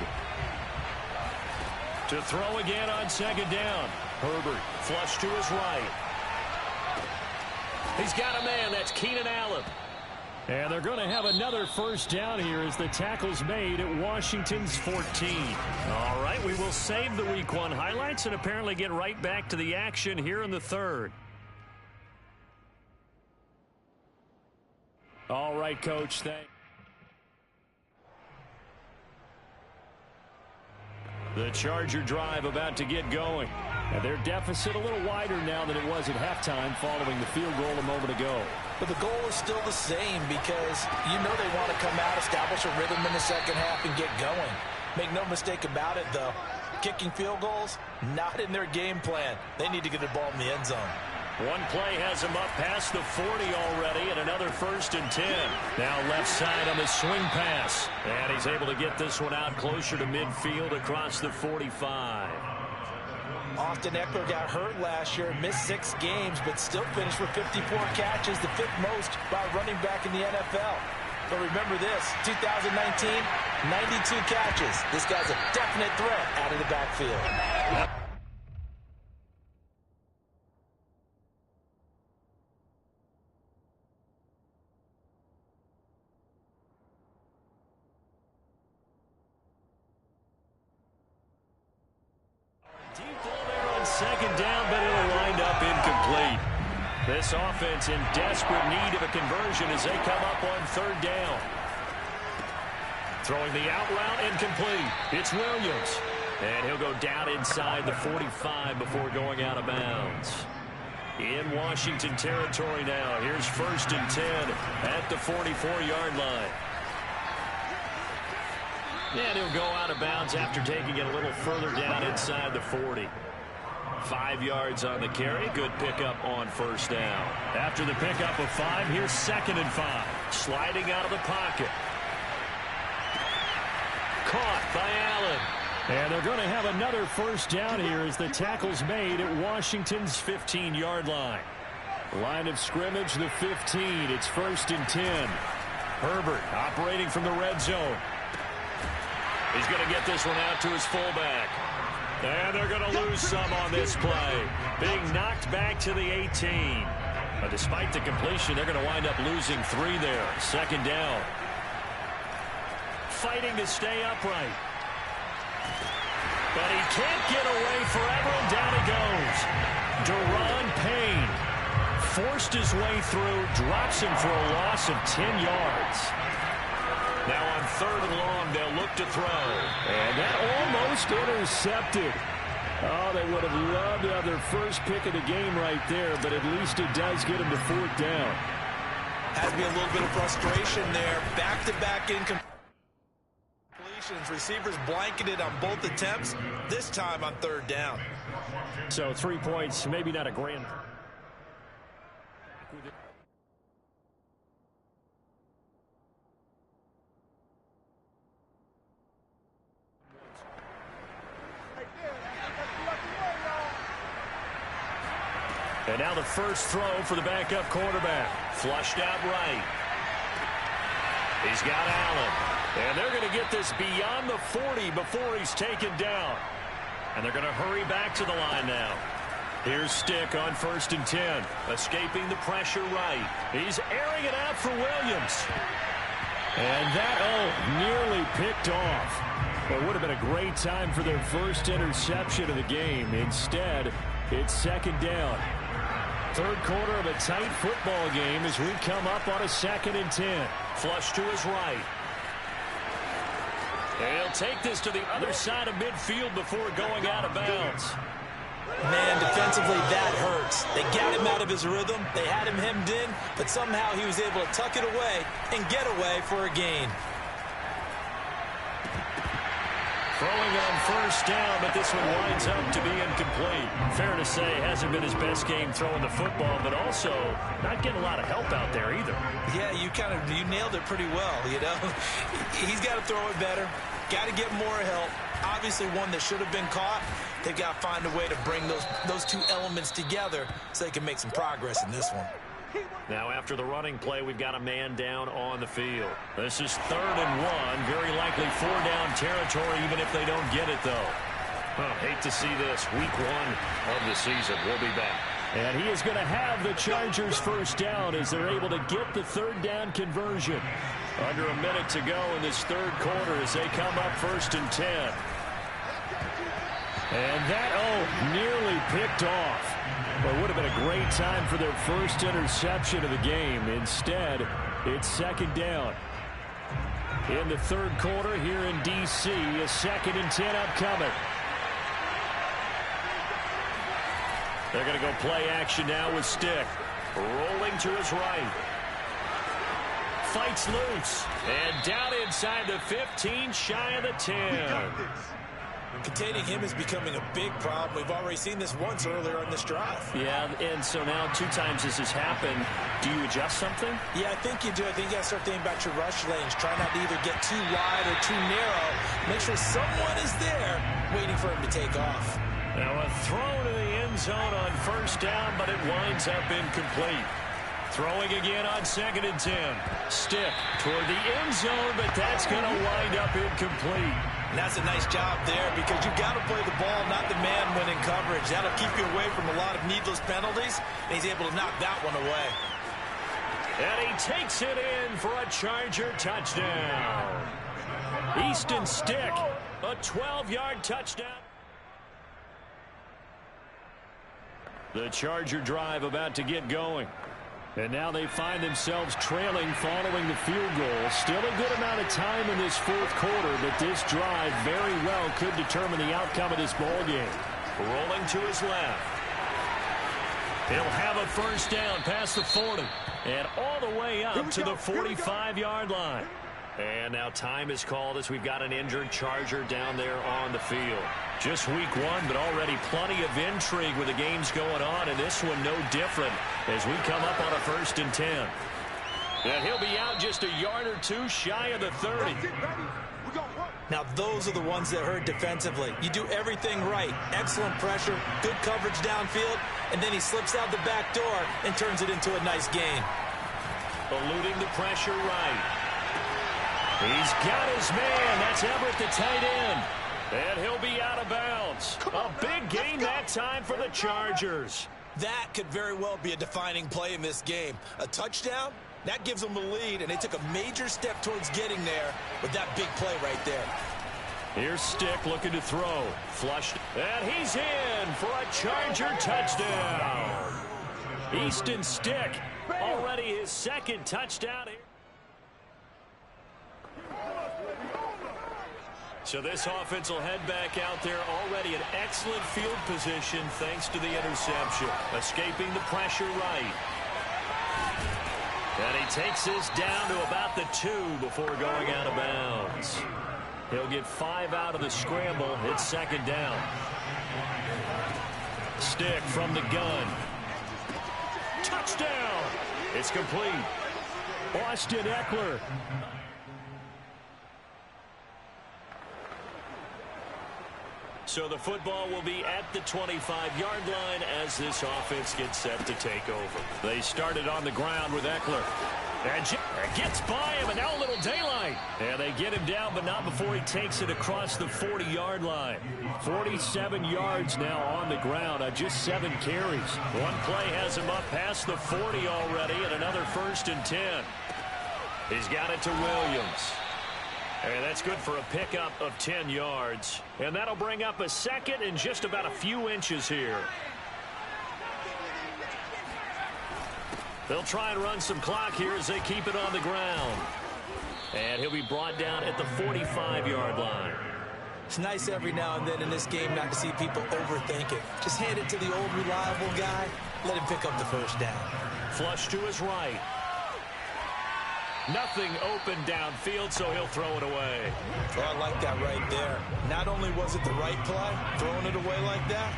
To throw again on 2nd down. Herbert flush to his right. He's got a man. That's Keenan Allen. And they're going to have another 1st down here as the tackle's made at Washington's 14. All right, we will save the Week 1 highlights and apparently get right back to the action here in the 3rd. All right, Coach. The Charger drive about to get going. And their deficit a little wider now than it was at halftime following the field goal a moment ago. But the goal is still the same because you know they want to come out, establish a rhythm in the second half, and get going. Make no mistake about it, though. Kicking field goals, not in their game plan. They need to get the ball in the end zone. One play has him up past the 40 already, and another 1st and 10. Now left side on the swing pass. And he's able to get this one out closer to midfield across the 45. Austin Eckler got hurt last year, missed 6 games, but still finished with 54 catches, the 5th most by a running back in the NFL. But remember this, 2019, 92 catches. This guy's a definite threat out of the backfield. Deep ball there on 2nd down, but it'll wind up incomplete. This offense in desperate need of a conversion as they come up on 3rd down. Throwing the out route, incomplete. It's Williams. And he'll go down inside the 45 before going out of bounds. In Washington territory now. Here's 1st and 10 at the 44-yard line. And he'll go out of bounds after taking it a little further down inside the 40. 5 yards on the carry. Good pickup on 1st down. After the pickup of 5, here's 2nd and 5. Sliding out of the pocket. Caught by Allen. And they're going to have another 1st down here as the tackle's made at Washington's 15-yard line. Line of scrimmage, the 15. It's 1st and 10. Herbert operating from the red zone. He's going to get this one out to his fullback. And they're going to lose some on this play. Being knocked back to the 18. But despite the completion, they're going to wind up losing 3 there. 2nd down. Fighting to stay upright. But he can't get away forever, and down he goes. Deron Payne forced his way through, drops him for a loss of 10 yards. Now on 3rd and long, they'll look to throw. And that almost intercepted. Oh, they would have loved to have their first pick of the game right there, but at least it does get them to 4th down. Has to be a little bit of frustration there. Back-to-back incompletions. Receivers blanketed on both attempts, this time on 3rd down. So 3 points, maybe not a grand. And now the first throw for the backup quarterback. Flushed out right. He's got Allen. And they're going to get this beyond the 40 before he's taken down. And they're going to hurry back to the line now. Here's Stick on 1st and 10. Escaping the pressure right. He's airing it out for Williams. And that, nearly picked off. It would have been a great time for their first interception of the game. Instead, it's 2nd down. 3rd quarter of a tight football game as we come up on a 2nd and 10. Flush to his right. And he'll take this to the other side of midfield before going out of bounds. Man, defensively, that hurts. They got him out of his rhythm. They had him hemmed in, but somehow he was able to tuck it away and get away for a gain. Throwing on 1st down, but this one winds up to be incomplete. Fair to say, hasn't been his best game throwing the football, but also not getting a lot of help out there either. Yeah, you nailed it pretty well, you know. He's got to throw it better. Got to get more help. Obviously one that should have been caught. They've got to find a way to bring those 2 elements together so they can make some progress in this one. Now after the running play, we've got a man down on the field. This is 3rd and 1. Very likely 4-down territory even if they don't get it, though. Hate to see this. Week 1 of the season. We'll be back. And he is going to have the Chargers 1st down as they're able to get the 3rd down conversion. Under a minute to go in this 3rd quarter as they come up 1st and 10. And that, nearly picked off. But it would have been a great time for their first interception of the game. Instead, it's 2nd down. In the 3rd quarter here in D.C., a 2nd and 10 upcoming. They're going to go play action now with Stick. Rolling to his right. Fights loose. And down inside the 15, shy of the 10. Containing him is becoming a big problem. We've already seen this once earlier on this drive. Yeah, and so now 2 times this has happened. Do you adjust something? Yeah, I think you do. I think you got to start thinking about your rush lanes. Try not to either get too wide or too narrow. Make sure someone is there waiting for him to take off. Now a throw to the end zone on first down, but it winds up incomplete. Throwing again on 2nd and 10. Stick toward the end zone, but that's going to wind up incomplete. And that's a nice job there because you've got to play the ball, not the man when in coverage. That'll keep you away from a lot of needless penalties, and he's able to knock that one away. And he takes it in for a Charger touchdown. Easton Stick, a 12-yard touchdown. The Charger drive about to get going. And now they find themselves trailing following the field goal. Still a good amount of time in this 4th quarter, but this drive very well could determine the outcome of this ball game. Rolling to his left. He'll have a first down past the 40 and all the way up to the 45-yard line. And now time is called as we've got an injured Charger down there on the field. Just week 1, but already plenty of intrigue with the games going on, and this one no different as we come up on a 1st and 10. And he'll be out just a yard or 2 shy of the 30. Now those are the ones that hurt defensively. You do everything right. Excellent pressure, good coverage downfield, and then he slips out the back door and turns it into a nice gain. Eluding the pressure right. He's got his man. That's Everett, the tight end. And he'll be out of bounds. A big gain that time for the Chargers. That could very well be a defining play in this game. A touchdown, that gives them the lead, and they took a major step towards getting there with that big play right there. Here's Stick looking to throw. Flushed. And he's in for a Charger touchdown. Easton Stick, already his 2nd touchdown here. So this offense will head back out there, already in excellent field position thanks to the interception. Escaping the pressure right. And he takes this down to about the 2 before going out of bounds. He'll get 5 out of the scramble. It's 2nd down. Stick from the gun. Touchdown! It's complete. Austin Eckler. So the football will be at the 25-yard line as this offense gets set to take over. They started on the ground with Eckler. And gets by him, and now a little daylight. And they get him down, but not before he takes it across the 40-yard line. 47 yards now on the ground on just 7 carries. One play has him up past the 40 already, and another 1st and 10. He's got it to Williams. And that's good for a pickup of 10 yards. And that'll bring up a 2nd and just about a few inches here. They'll try and run some clock here as they keep it on the ground. And he'll be brought down at the 45-yard line. It's nice every now and then in this game not to see people overthink it. Just hand it to the old reliable guy. Let him pick up the first down. Flush to his right. Nothing open downfield, so he'll throw it away. Well, I like that right there. Not only was it the right play, throwing it away like that,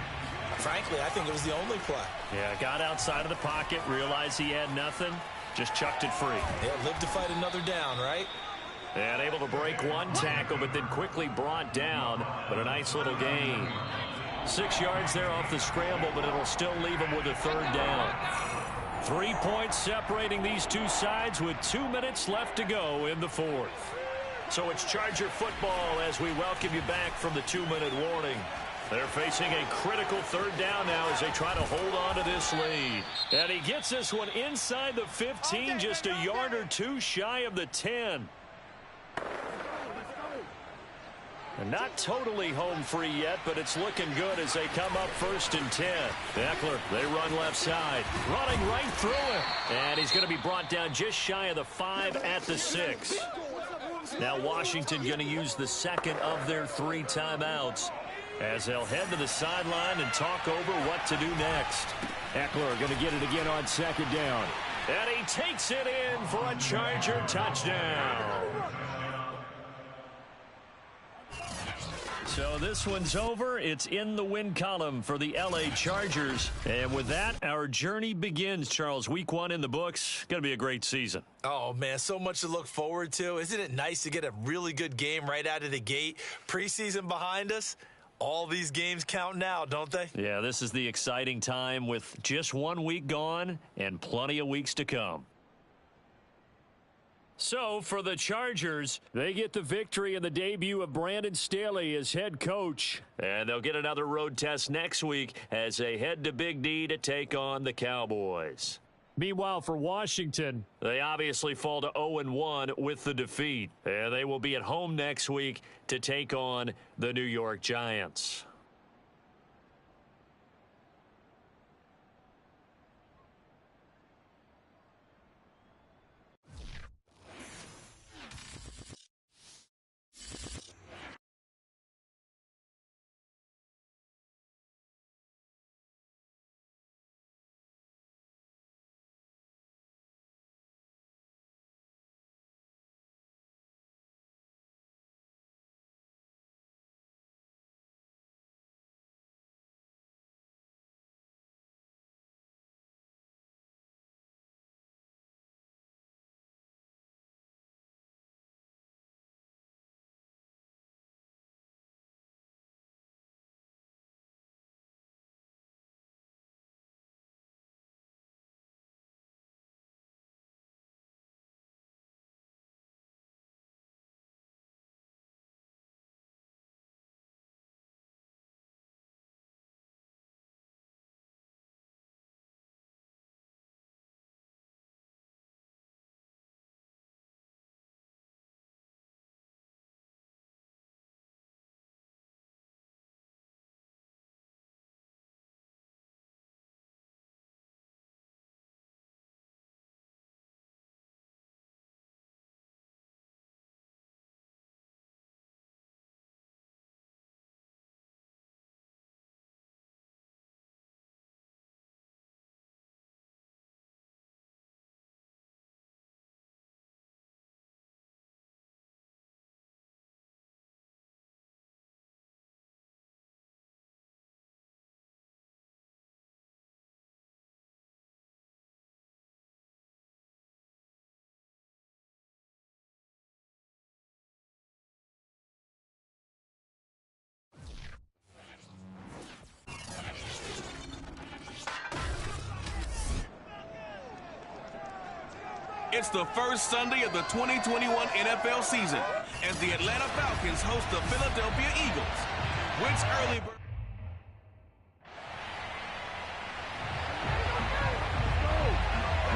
frankly, I think it was the only play. Yeah, got outside of the pocket, realized he had nothing, just chucked it free. Yeah, live to fight another down, right? And able to break one tackle, but then quickly brought down, but a nice little gain. 6 yards there off the scramble, but it'll still leave him with a 3rd down. 3 points separating these two sides with 2 minutes left to go in the 4th. So it's Charger football as we welcome you back from the 2-minute warning. They're facing a critical 3rd down now as they try to hold on to this lead. And he gets this one inside the 15, just a yard or 2 shy of the 10. And not totally home free yet, but it's looking good as they come up 1st and 10. Eckler, they run left side. Running right through him. And he's going to be brought down just shy of the 5 at the 6. Now Washington going to use the 2nd of their 3 timeouts. as they'll head to the sideline and talk over what to do next. Eckler going to get it again on second down. And he takes it in for a Charger touchdown. So this one's over. It's in the win column for the L.A. Chargers. And with that, our journey begins, Charles. Week 1 in the books. Going to be a great season. Oh, man, so much to look forward to. Isn't it nice to get a really good game right out of the gate? Preseason behind us. All these games count now, don't they? Yeah, this is the exciting time with just 1 week gone and plenty of weeks to come. So, for the Chargers, they get the victory in the debut of Brandon Staley as head coach. And they'll get another road test next week as they head to Big D to take on the Cowboys. Meanwhile, for Washington, they obviously fall to 0-1 with the defeat. And they will be at home next week to take on the New York Giants. It's the first Sunday of the 2021 NFL season as the Atlanta Falcons host the Philadelphia Eagles. Which early...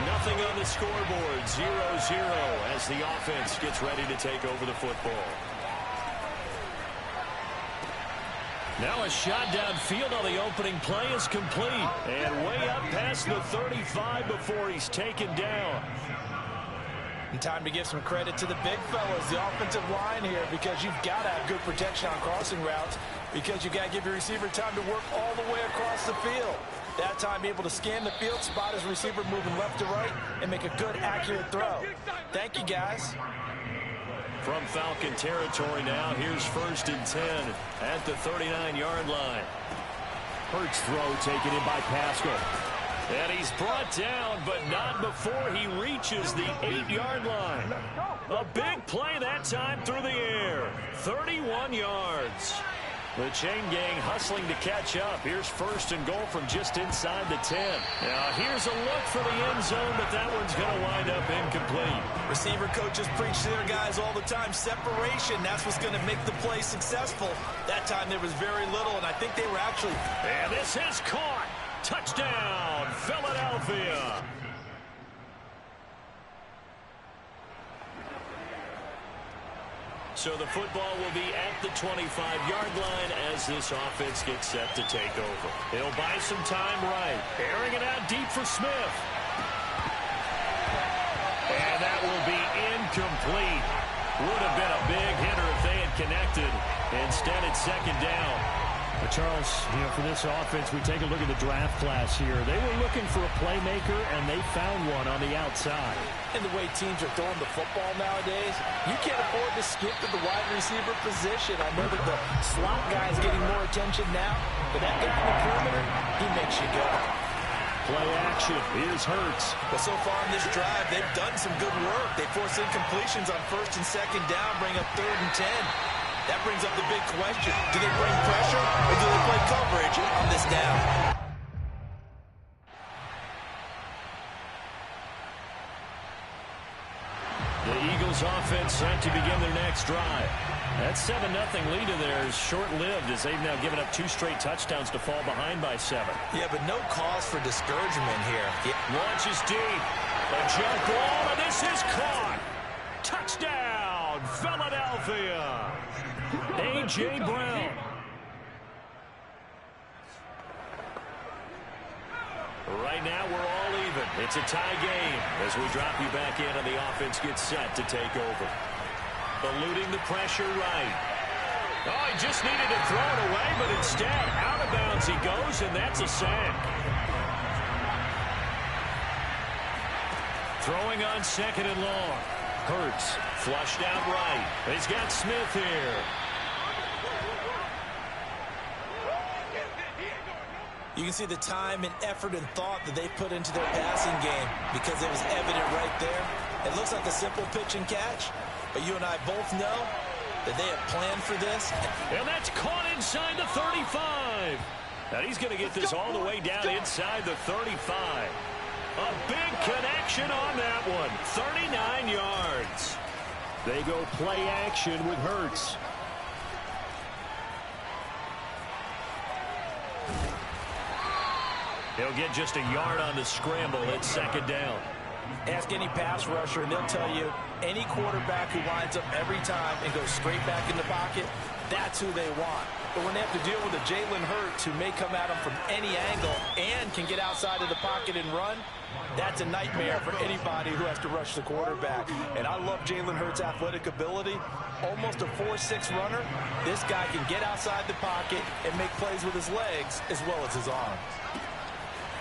Nothing on the scoreboard, 0-0 as the offense gets ready to take over the football. Now a shot downfield on the opening play is complete. And way up past the 35 before he's taken down. And time to give some credit to the big fellas, the offensive line here, because you've got to have good protection on crossing routes, because you've got to give your receiver time to work all the way across the field. That time, be able to scan the field, spot his receiver moving left to right, and make a good, accurate throw. Thank you, guys. From Falcon territory now, here's 1st and 10 at the 39-yard line. Hurts throw taken in by Pascal. And he's brought down, but not before he reaches the 8-yard line. A big play that time through the air. 31 yards. The chain gang hustling to catch up. Here's 1st and goal from just inside the 10. Now here's a look for the end zone, but that one's going to wind up incomplete. Receiver coaches preach to their guys all the time. Separation, that's what's going to make the play successful. That time there was very little, and I think they were actually... And this is caught. Touchdown, Philadelphia. So the football will be at the 25-yard line as this offense gets set to take over. They'll buy some time right. Airing it out deep for Smith. And that will be incomplete. Would have been a big hitter if they had connected. Instead, it's 2nd down. But Charles, for this offense, we take a look at the draft class here. They were looking for a playmaker, and they found one on the outside. And the way teams are throwing the football nowadays, you can't afford to skip to the wide receiver position. I know that the slot guy is getting more attention now, but that guy in the perimeter, he makes you go. Play action. Here's Hurts. But so far in this drive, they've done some good work. They force incompletions on 1st and 2nd down, bring up 3rd and 10. That brings up the big question. Do they bring pressure or do they play coverage on this down? The Eagles offense set to begin their next drive. That 7-0 lead of theirs is short-lived as they've now given up 2 straight touchdowns to fall behind by 7. Yeah, but no cause for discouragement here. Launches deep. A jump ball, and this is caught. Touchdown, Philadelphia. A.J. Brown. Right now, we're all even. It's a tie game as we drop you back in and the offense gets set to take over. Eluding the pressure right. Oh, he just needed to throw it away, but instead, out of bounds he goes, and that's a sack. Throwing on 2nd and long. Hurts, flushed out right. He's got Smith here. You can see the time and effort and thought that they put into their passing game because it was evident right there. It looks like a simple pitch and catch, but you and I both know that they have planned for this. And that's caught inside the 35. Now he's going to get this all the way down inside the 35. A big connection on that one. 39 yards. They go play action with Hurts. He'll get just a yard on the scramble. It's 2nd down. Ask any pass rusher, and they'll tell you any quarterback who lines up every time and goes straight back in the pocket, that's who they want. But when they have to deal with a Jalen Hurts who may come at them from any angle and can get outside of the pocket and run, that's a nightmare for anybody who has to rush the quarterback. And I love Jalen Hurts' athletic ability. Almost a 4.6 runner. This guy can get outside the pocket and make plays with his legs as well as his arms.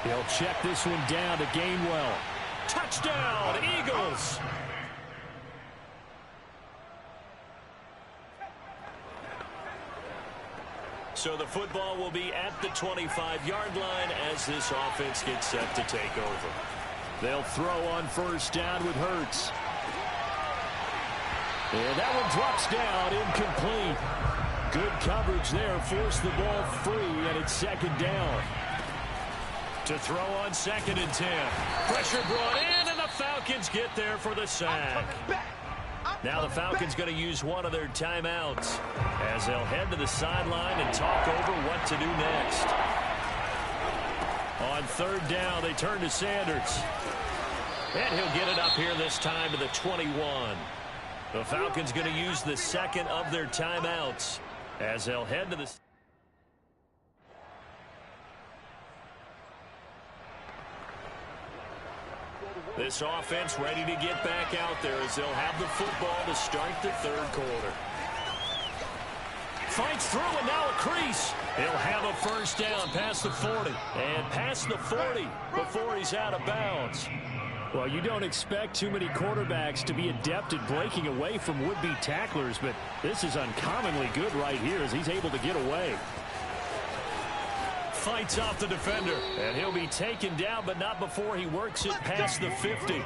He'll check this one down to Gainwell. Touchdown, Eagles. So the football will be at the 25-yard line as this offense gets set to take over. They'll throw on 1st down with Hurts. And that one drops down, incomplete. Good coverage there, forced the ball free, and it's 2nd down. To throw on 2nd and 10. Pressure brought in, and the Falcons get there for the sack. Now the Falcons going to use one of their timeouts as they'll head to the sideline and talk over what to do next. On 3rd down, they turn to Sanders. And he'll get it up here this time to the 21. The Falcons going to use the 2nd of their timeouts as they'll head to the... This offense ready to get back out there as they'll have the football to start the 3rd quarter. Fights through and now a crease. He'll have a 1st down past the 40. And past the 40 before he's out of bounds. Well, you don't expect too many quarterbacks to be adept at breaking away from would-be tacklers, but this is uncommonly good right here as he's able to get away. Fights off the defender, and he'll be taken down, but not before he works it past the 50.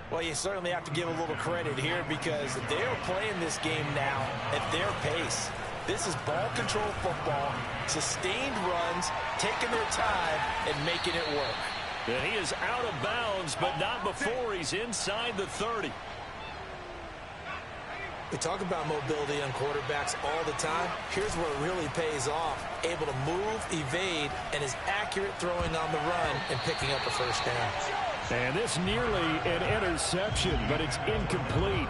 Well, you certainly have to give a little credit here because they're playing this game now at their pace. This is ball control football, sustained runs, taking their time, and making it work. And he is out of bounds, but not before he's inside the 30. We talk about mobility on quarterbacks all the time. Here's where it really pays off. Able to move, evade, and is accurate throwing on the run and picking up a 1st down. And this nearly an interception, but it's incomplete.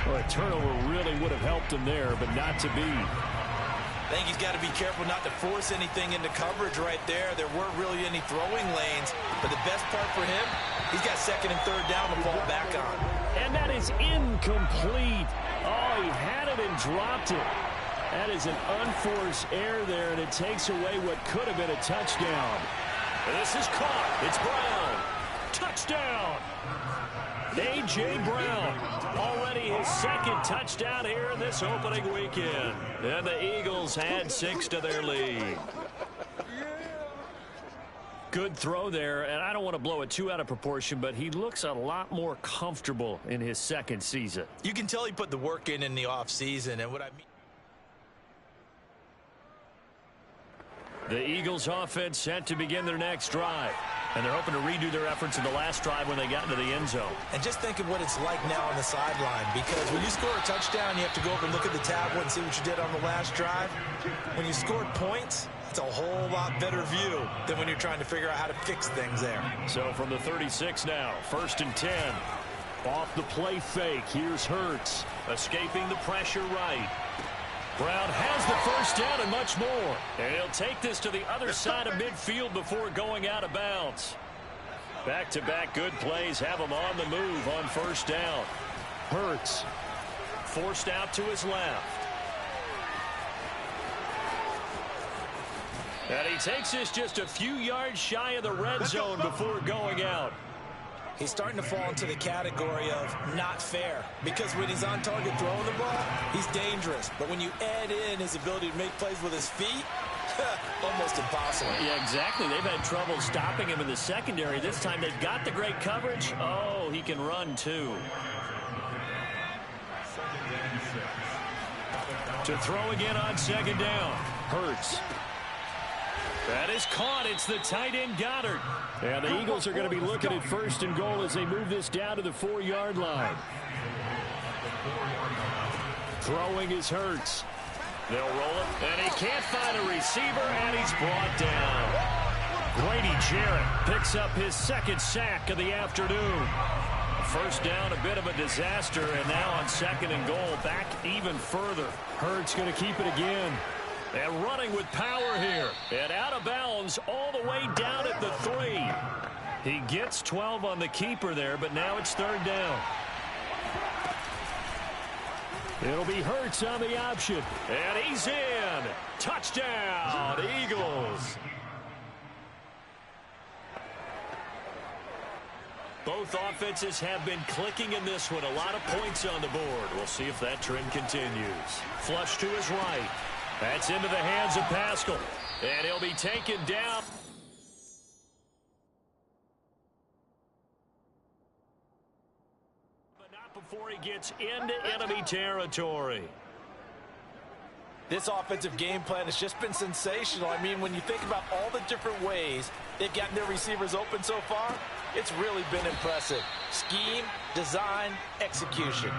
Well, a turnover really would have helped him there, but not to be. I think he's got to be careful not to force anything into coverage right there. There weren't really any throwing lanes, but the best part for him, he's got 2nd and 3rd down to fall back on. And that is incomplete. Oh, he had it and dropped it. That is an unforced error there, and it takes away what could have been a touchdown. And this is caught. It's Brown. Touchdown. A.J. Brown, already his second touchdown here in this opening weekend. And the Eagles add 6 to their lead. Good throw there, and I don't want to blow it too out of proportion, but he looks a lot more comfortable in his second season. You can tell he put the work in the offseason, and what I mean. The Eagles offense set to begin their next drive. And they're hoping to redo their efforts in the last drive when they got into the end zone. And just think of what it's like now on the sideline, because when you score a touchdown, you have to go over and look at the tablet and see what you did on the last drive. When you scored points, it's a whole lot better view than when you're trying to figure out how to fix things there. So from the 36 now, 1st and 10. Off the play fake, here's Hurts. Escaping the pressure right. Brown has the first down and much more. And he'll take this to the other side of midfield before going out of bounds. Back-to-back good plays have him on the move on first down. Hurts forced out to his left. And he takes this just a few yards shy of the red zone before going out. He's starting to fall into the category of not fair, because when he's on target throwing the ball, he's dangerous. But when you add in his ability to make plays with his feet, almost impossible. Yeah, exactly. They've had trouble stopping him in the secondary. This time they've got the great coverage. Oh, he can run too. To throw again on second down. Hurts. That is caught. It's the tight end Goddard. And the Eagles are going to be looking at 1st and goal as they move this down to the 4-yard line. Throwing is Hurts. They'll roll it, and he can't find a receiver, and he's brought down. Grady Jarrett picks up his second sack of the afternoon. First down, a bit of a disaster, and now on 2nd and goal, back even further. Hurts going to keep it again. And running with power here. And out of bounds all the way down at the 3. He gets 12 on the keeper there, but now it's 3rd down. It'll be Hurts on the option. And he's in. Touchdown, Eagles. Both offenses have been clicking in this one. A lot of points on the board. We'll see if that trend continues. Flush to his right. That's into the hands of Pascal. And he'll be taken down. But not before he gets into enemy territory. This offensive game plan has just been sensational. I mean, when you think about all the different ways they've gotten their receivers open so far, it's really been impressive. Scheme, design, execution.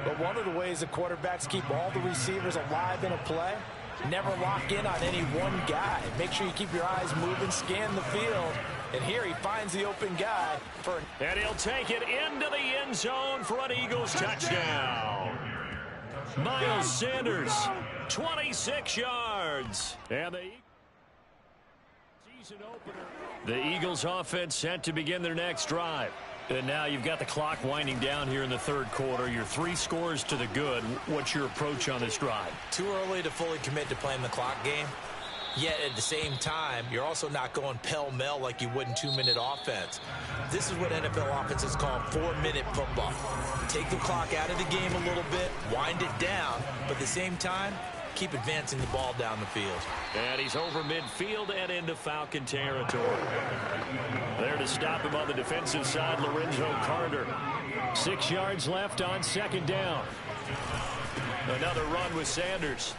But one of the ways the quarterbacks keep all the receivers alive in a play, never lock in on any one guy. Make sure you keep your eyes moving, scan the field. And here he finds the open guy. And he'll take it into the end zone for an Eagles touchdown. Miles Sanders, 26 yards. And the season opener. The Eagles offense set to begin their next drive. And now you've got the clock winding down here in the 3rd quarter. Your 3 scores to the good. What's your approach on this drive? Too early to fully commit to playing the clock game. Yet at the same time, you're also not going pell-mell like you would in 2-minute offense. This is what NFL offenses call 4-minute football. Take the clock out of the game a little bit, wind it down, but at the same time, keep advancing the ball down the field. And he's over midfield and into Falcon territory. There to stop him on the defensive side, Lorenzo Carter. 6 yards left on 2nd down. Another run with Sanders.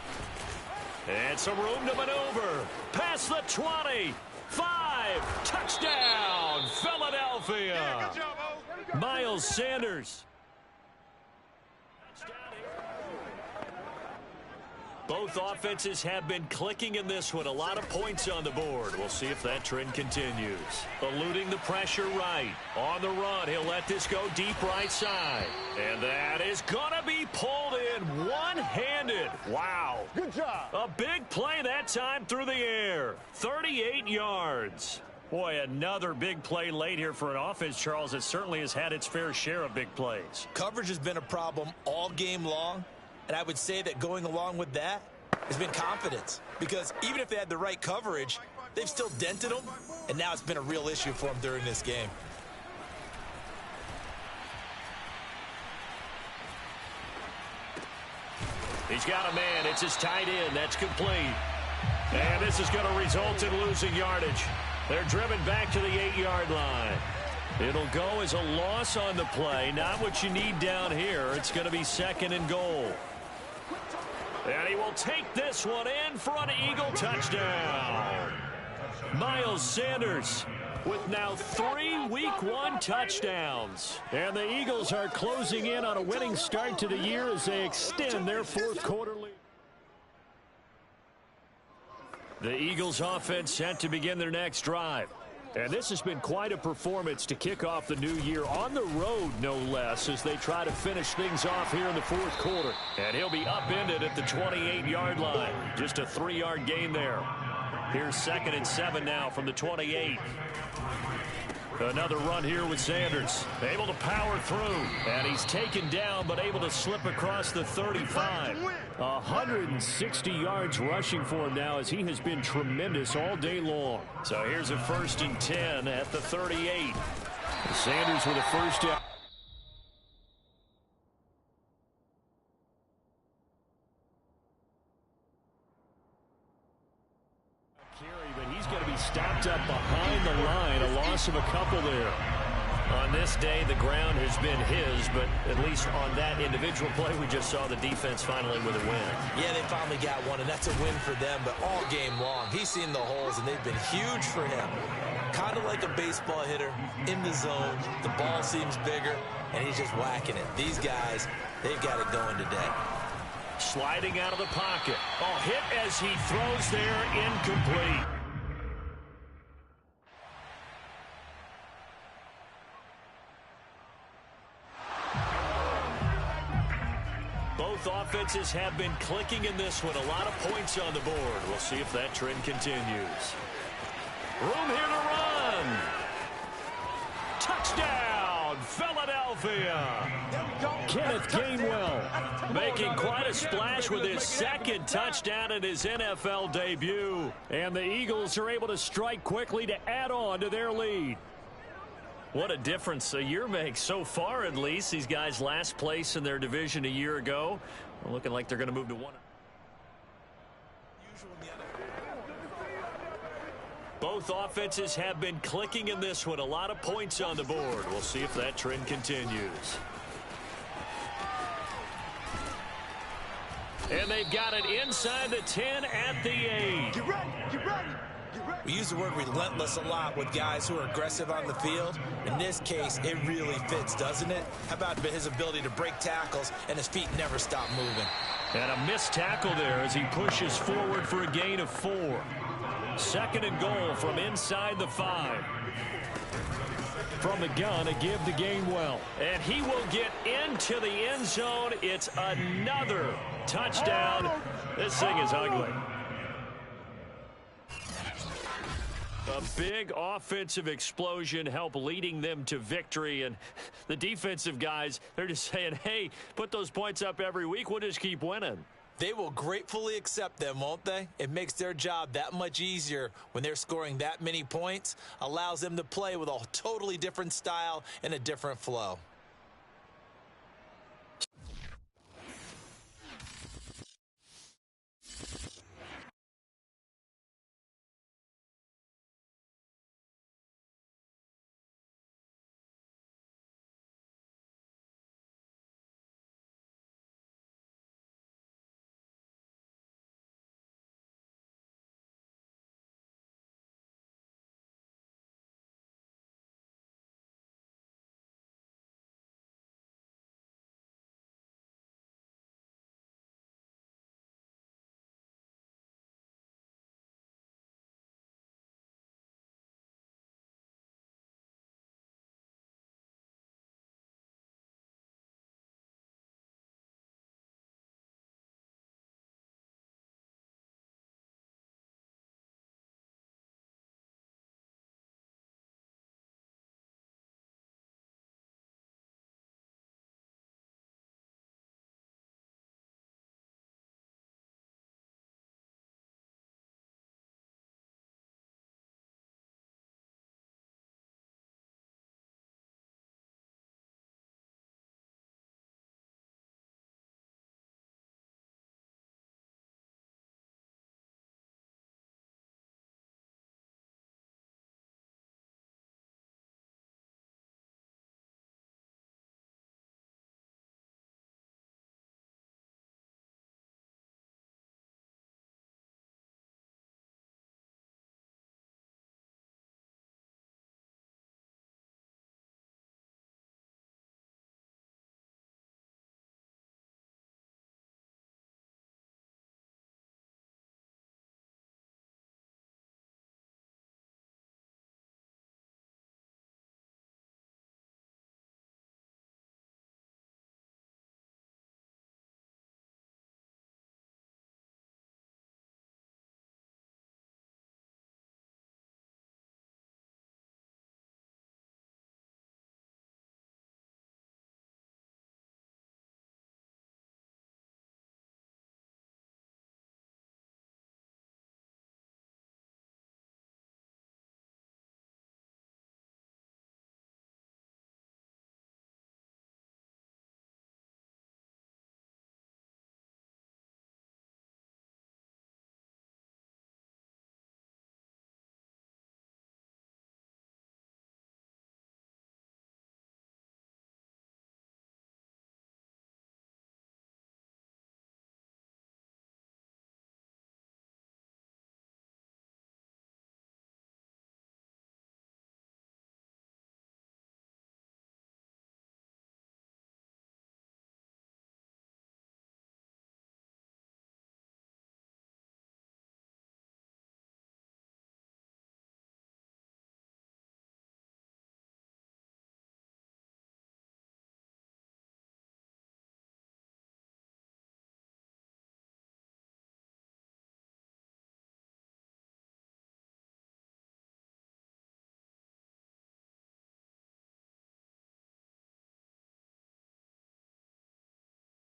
And some room to maneuver. Past the 20. 5. Touchdown, Philadelphia. Miles Sanders. Both offenses have been clicking in this one. A lot of points on the board. We'll see if that trend continues. Eluding the pressure right. On the run, he'll let this go deep right side. And that is going to be pulled in one-handed. Wow. Good job. A big play that time through the air. 38 yards. Boy, another big play late here for an offense, Charles, that certainly has had its fair share of big plays. Coverage has been a problem all game long. And I would say that going along with that has been confidence. Because even if they had the right coverage, they've still dented them, and now it's been a real issue for them during this game. He's got a man. It's his tight end. That's complete. And this is going to result in losing yardage. They're driven back to the 8-yard line. It'll go as a loss on the play. Not what you need down here. It's going to be 2nd and goal. And he will take this one in for an Eagle touchdown. Miles Sanders with now 3 Week 1 touchdowns. And the Eagles are closing in on a winning start to the year as they extend their 4th quarter lead. The Eagles offense set to begin their next drive. And this has been quite a performance to kick off the new year on the road, no less, as they try to finish things off here in the 4th quarter. And he'll be upended at the 28-yard line. Just a 3-yard gain there. Here's 2nd and 7 now from the 28. Another run here with Sanders. Able to power through. And he's taken down, but able to slip across the 35. 160 yards rushing for him now, as he has been tremendous all day long. So here's a 1st and 10 at the 38. Sanders with a first down. But he's going to be stopped up behind the line. A loss of a couple there. On this day, the ground has been his, but at least on that individual play, we just saw the defense finally with a win. Yeah, they finally got one, and that's a win for them, but all game long, he's seen the holes, and they've been huge for him. Kind of like a baseball hitter in the zone. The ball seems bigger, and he's just whacking it. These guys, they've got it going today. Sliding out of the pocket. Oh, hit as he throws there, incomplete. Both offenses have been clicking in this one. A lot of points on the board. We'll see if that trend continues. Room here to run. Touchdown, Philadelphia. Kenneth Gainwell making quite a splash with his 2nd touchdown in his NFL debut. And the Eagles are able to strike quickly to add on to their lead. What a difference a year makes so far, at least. These guys last place in their division a year ago. Looking like they're going to move to 1. Both offenses have been clicking in this one. A lot of points on the board. We'll see if that trend continues. And they've got it inside the 10 at the 8. Get ready, get ready. We use the word relentless a lot with guys who are aggressive on the field. In this case, it really fits, doesn't it? How about his ability to break tackles and his feet never stop moving? And a missed tackle there as he pushes forward for a gain of 4. 2nd and goal from inside the 5. From the gun, a give to Gainwell. And he will get into the end zone. It's another touchdown. This thing is ugly. A big offensive explosion helped leading them to victory. And the defensive guys, they're just saying, hey, put those points up every week. We'll just keep winning. They will gratefully accept them, won't they? It makes their job that much easier when they're scoring that many points. Allows them to play with a totally different style and a different flow.